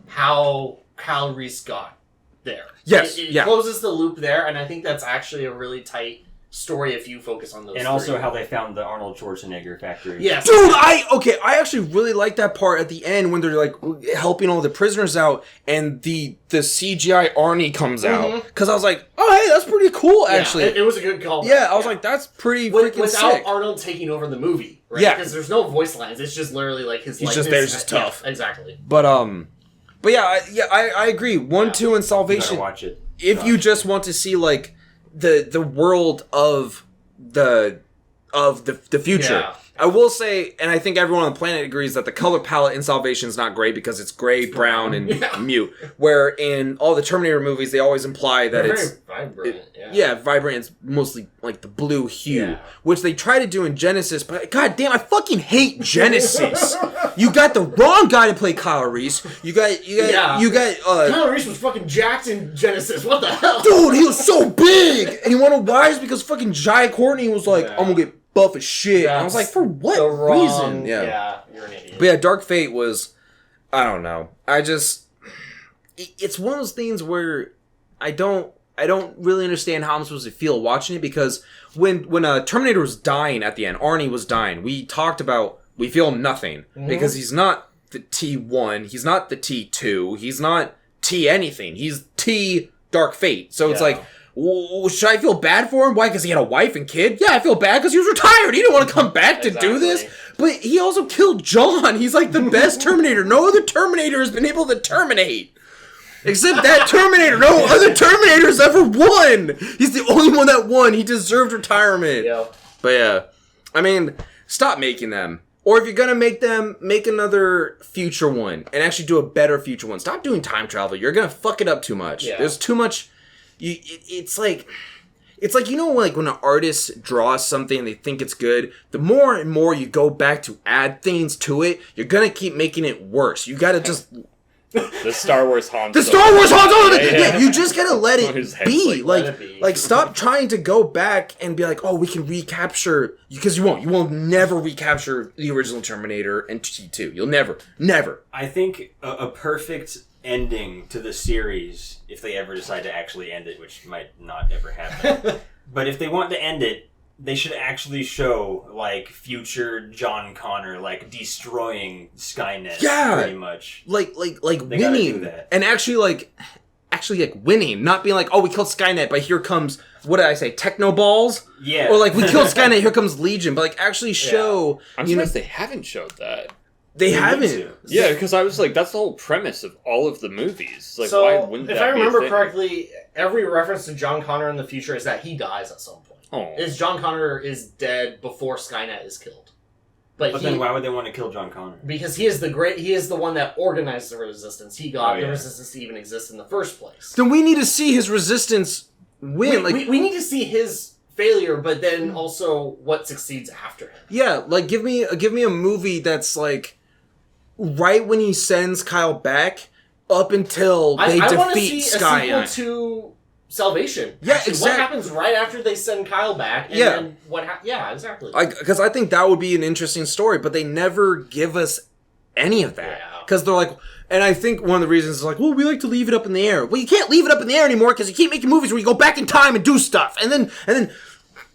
how Kyle Reese got there. Yes, it closes the loop there, and I think that's actually a really tight story if you focus on those. And also how they found the Arnold Schwarzenegger factory. Yes. Dude, I actually really like that part at the end when they're like helping all the prisoners out and the CGI Arnie comes out. Because I was like, oh hey, that's pretty cool actually. It was a good call. Yeah, I was like, that's pretty freaking without sick. Arnold taking over the movie, right? Yeah. Because there's no voice lines. It's just literally like his He's likeness. just there, just tough. Yeah, exactly. But yeah, I agree. 1, 2, and Salvation. Watch it. If you just want to see like the world of the future. Yeah. I will say, and I think everyone on the planet agrees that the color palette in Salvation is not great because it's gray, brown, and mute. Where in all the Terminator movies, they always imply that it's very vibrant. Vibrant. It's mostly like the blue hue, which they try to do in Genesis. But god damn, I fucking hate Genesis. You got the wrong guy to play Kyle Reese. You got Kyle Reese was fucking jacked in Genesis. What the hell, dude? He was so big, and you wanna know why? Is because fucking Jai Courtney was like, I'm gonna get buff as shit. And I was like, for what reason? Yeah, you're an idiot. But yeah, Dark Fate was, I don't know. It's one of those things where I don't really understand how I'm supposed to feel watching it because when Terminator was dying at the end, Arnie was dying. We talked about we feel nothing because he's not the T1, he's not the T2, he's not T anything. He's T Dark Fate. So it's like, well, should I feel bad for him? Why? Because he had a wife and kid? Yeah, I feel bad because he was retired. He didn't want to come back to do this. But he also killed John. He's like the best Terminator. No other Terminator has been able to terminate. Except that Terminator. No other Terminator's ever won. He's the only one that won. He deserved retirement. Yeah. But yeah. I mean, stop making them. Or if you're going to make them, make another future one. And actually do a better future one. Stop doing time travel. You're going to fuck it up too much. Yeah. There's too much it's like you know, like when an artist draws something and they think it's good, the more and more you go back to add things to it, you're gonna keep making it worse. You gotta just The Star Wars Han the Solo. Star Wars Han Solo. Yeah. Yeah, you just gotta let His it head's be. let it be. Like stop trying to go back and be like, oh, we can recapture, because you won't. You will never recapture the original Terminator and T2. You'll never. I think a perfect ending to the series, if they ever decide to actually end it, which might not ever happen, but if they want to end it, they should actually show like future John Connor like destroying Skynet. Yeah. Pretty much. Like They gotta do winning that. and actually like winning, not being like, oh, we killed Skynet, but here comes, what did I say, techno balls? Yeah. Or like, we killed Skynet, here comes Legion. But like actually show, I'm you know, surprised they haven't showed that. they need haven't. to. Yeah, because I was like, that's the whole premise of all of the movies. Like, So, why wouldn't if that I be a remember thing? correctly, every reference to John Connor in the future is that he dies at some point. Oh. Is John Connor is dead before Skynet is killed. But then why would they want to kill John Connor? because he is the one that organized the resistance. He got Oh, yeah. the resistance to even exist in the first place. Then we need to see his resistance win. We need to see his failure, but then also what succeeds after him. Yeah, like give me a movie that's like right when he sends Kyle back up until they I want to defeat see a Skynet. sequel to Salvation. Yeah, Actually, exact- what happens right after they send Kyle back? And Yeah. then yeah, exactly. Because I think that would be an interesting story, but they never give us any of that. Yeah. Because they're like, and I think one of the reasons is like, well, we like to leave it up in the air. Well, you can't leave it up in the air anymore because you keep making movies where you go back in time and do stuff, and then I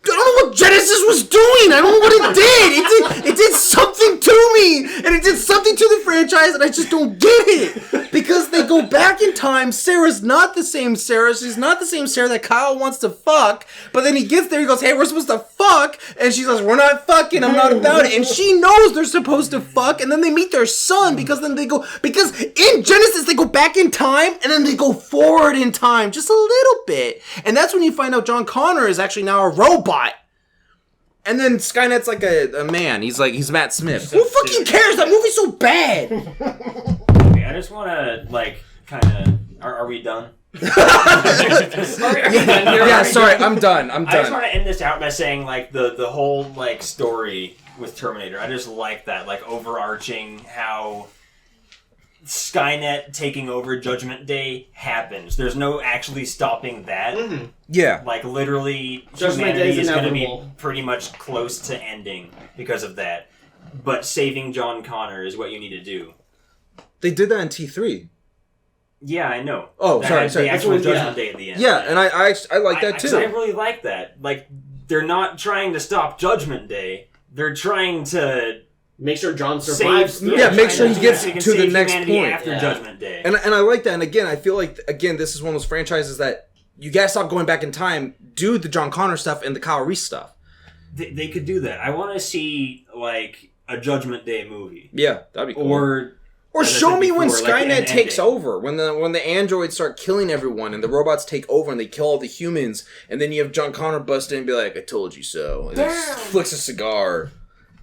don't know what Genesis was doing. I don't know what it did. It did something to me, and it did something to the franchise, and I just don't get it. Because they go back in time. Sarah's not the same Sarah. She's not the same Sarah that Kyle wants to fuck. But then he gets there, he goes, hey, we're supposed to fuck. And she says, we're not fucking. I'm not about it. And she knows they're supposed to fuck. And then they meet their son because in Genesis, they go back in time and then they go forward in time just a little bit. And that's when you find out John Connor is actually now a robot. And then Skynet's like a man. He's Matt Smith. Who fucking cares? That movie's so bad. Okay, I just want to like kind of. Are we done? Yeah, sorry, I'm done. I just want to end this out by saying like the whole like story with Terminator. I just like that like overarching how Skynet taking over Judgment Day happens. There's no actually stopping that. Mm-hmm. Yeah. Like literally, Judgment Day humanity is is going to be inevitable. pretty much close to ending because of that. But saving John Connor is what you need to do. They did that in T3. Yeah, I know. Oh, That sorry, had sorry. The actual Which one- Judgment Day at the end. Yeah, and I like that 'cause I too. really like that. Like, they're not trying to stop Judgment Day. They're trying to Make sure John survives. save. through Yeah, it. make sure he so gets they can to the save next humanity point. after Yeah. Judgment Day. And I like that. And again, I feel like this is one of those franchises that you gotta stop going back in time. Do the John Connor stuff and the Kyle Reese stuff. They could do that. I want to see like a Judgment Day movie, Yeah, that'd be cool. or Or as I show said me when before, like, Skynet an takes ending. over, when the androids start killing everyone and the robots take over and they kill all the humans, and then you have John Connor bust in and be like, "I told you so," and he flicks a cigar,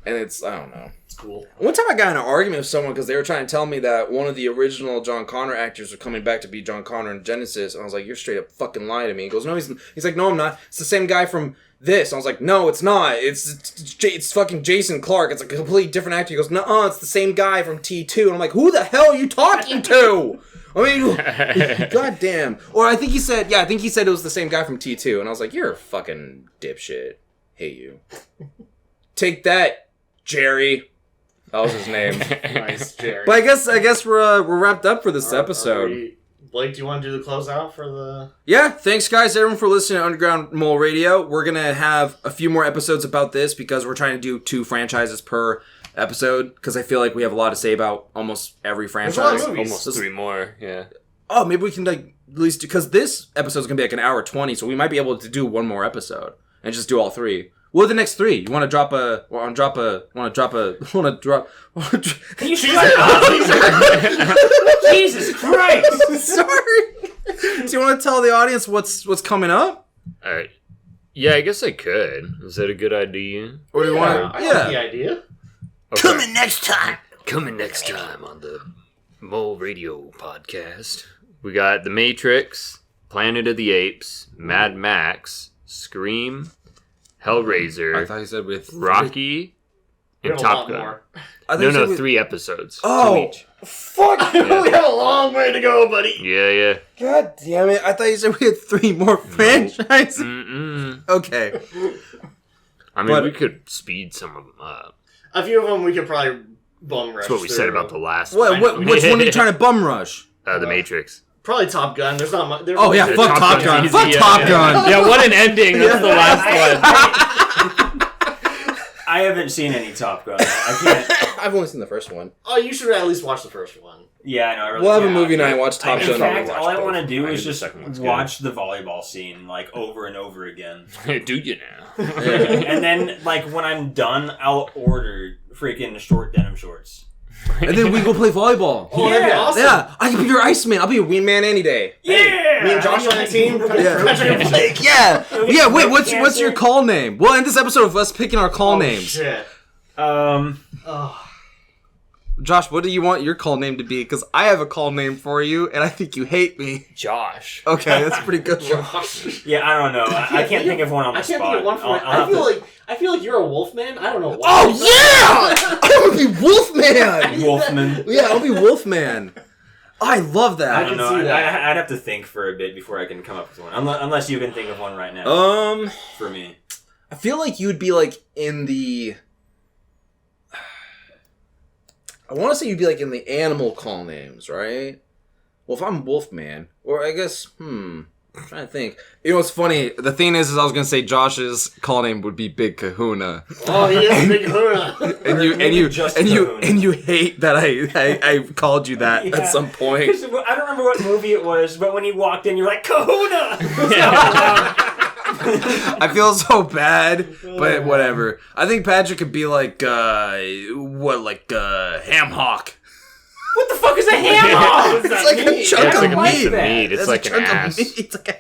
and it's, I don't know. It's cool. One time I got in an argument with someone because they were trying to tell me that one of the original John Connor actors were coming back to be John Connor in Genesis, and I was like, "You're straight up fucking lying to me." He goes, "No, he's like, no, I'm not. It's the same guy from this." I was like, "No, it's not. It's fucking Jason Clarke. It's a completely different actor." He goes, "No, it's the same guy from T2." And I'm like, "Who the hell are you talking to?" I mean, goddamn. Or I think he said it was the same guy from T2, and I was like, "You're a fucking dipshit. Hate you. Take that, Jerry." That was his name. Nice, Jerry. But I guess we're wrapped up for this episode. Blake, do you want to do the closeout for the... Yeah, thanks guys everyone for listening to Underground Mole Radio. We're gonna have a few more episodes about this because we're trying to do 2 franchises per episode because I feel like we have a lot to say about almost every There's a lot of franchise. movies. Almost 3 more, yeah. Oh, maybe we can like at least because this episode's gonna be like an hour 20, so we might be able to do one more episode and just do all 3. What are the next 3? You want to drop a? Can you shut up? Jesus Christ! Sorry. Do you want to tell the audience what's coming up? Alright. Yeah, I guess I could. Is that a good idea? Or do you want I to? like the idea. Okay. next time. Coming next time on the Mole Radio podcast. We got The Matrix, Planet of the Apes, Mad Max, Scream, Hellraiser, I thought you said with Rocky, We and have a Top lot Gun. more. No, 3 episodes. Oh. 2 each. Fuck! We have a long way to go, buddy. Yeah. God damn it! I thought you said we had 3 more franchises. Mm-mm. Okay. I mean, But- we could speed some of them up. A few of them we could probably bum rush. That's what we said about the last What? one. Which one are you trying to bum rush? The Matrix. Probably Top Gun. There's not much. Oh yeah, fuck Top Gun. Gun's Fuck easy, Top yeah. Gun. Yeah, what an ending. That's the last one. I haven't seen any Top Gun. I can't. I've only seen the first one. Oh, you should at least watch the first one. Yeah, I know. I really, We'll have a yeah, movie night and watch Top In Gun. fact, watch all I both. want to do I is heard the just second one's watch the volleyball scene like over and over again. Do you now? And then, like, when I'm done, I'll order freaking short denim shorts. And then we go play volleyball. Oh, that'd be Yeah. awesome. Yeah, I can be your Iceman. I'll be your wingman any day. Yeah! Me and Josh on the team. Yeah. Yeah. Wait, what's your call name? We'll end this episode with us picking our call Oh, names. shit. Oh. Josh, what do you want your call name to be? Because I have a call name for you, and I think you hate me. Josh. Okay, that's pretty good. Josh. Yeah, I don't know. I can't think of one on the I can't spot. think of one for I feel like you're a wolf man. I don't know why. Oh yeah! I want to be Wolfman. Wolfman. Yeah, I'll be Wolfman. I love that. I don't know. see that. I'd have to think for a bit before I can come up with one. Unless you can think of one right now. For me. I feel like you'd be like in the. I want to say you'd be like in the animal call names, right? Well, if I'm Wolfman, or I guess, I'm trying to think. You know what's funny? The thing is I was gonna say Josh's call name would be Big Kahuna, Oh, he is a big Kahuna. and you hate that I called you that Yeah. at some point. I don't remember what movie it was, but when you walked in, you're like, Kahuna! I feel so bad, but whatever. I think Patrick could be like, ham hock. What the fuck is a ham hock? It's like a chunk It's of like a meat. piece of meat. It's That's like a an chunk of ass. meat. It's like a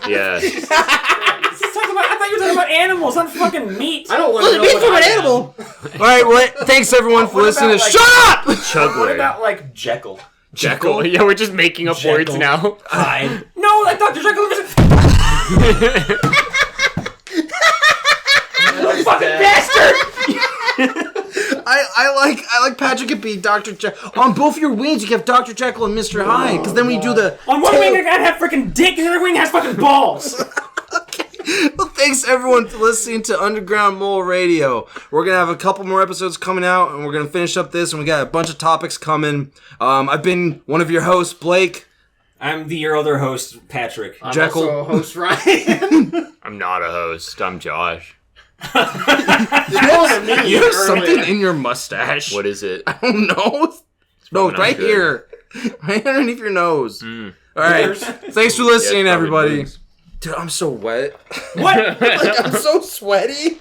Yeah. I thought you were talking about animals, not fucking meat. I don't want to know meat what from I an am. animal. All right, well, thanks everyone for What listening to. about, like- Shut up! What Chugler. about, like, Jekyll? Jekyll. Yeah, we're just making up words Jekyll. now. Hyde. No, like Dr. Jekyll was a fucking bastard! I like Patrick and be Dr. Jekyll. On both your wings, you have Dr. Jekyll and Mr. Hyde, because then we do the. On one wing, I gotta have freaking dick, and the other wing has fucking balls. Well, thanks everyone for listening to Underground Mole Radio. We're gonna have a couple more episodes coming out, and we're gonna finish up this, and we got a bunch of topics coming. I've been one of your hosts, Blake. I'm your other host, Patrick. I'm Jekyll. also host Ryan. I'm not a host. I'm Josh. You have something in your mustache. What is it? I don't know. No, not right good. here. Right underneath your nose. Mm. All right. Thanks for listening, Yeah, it's probably everybody. moves. Dude, I'm so wet. What? Like, I'm so sweaty.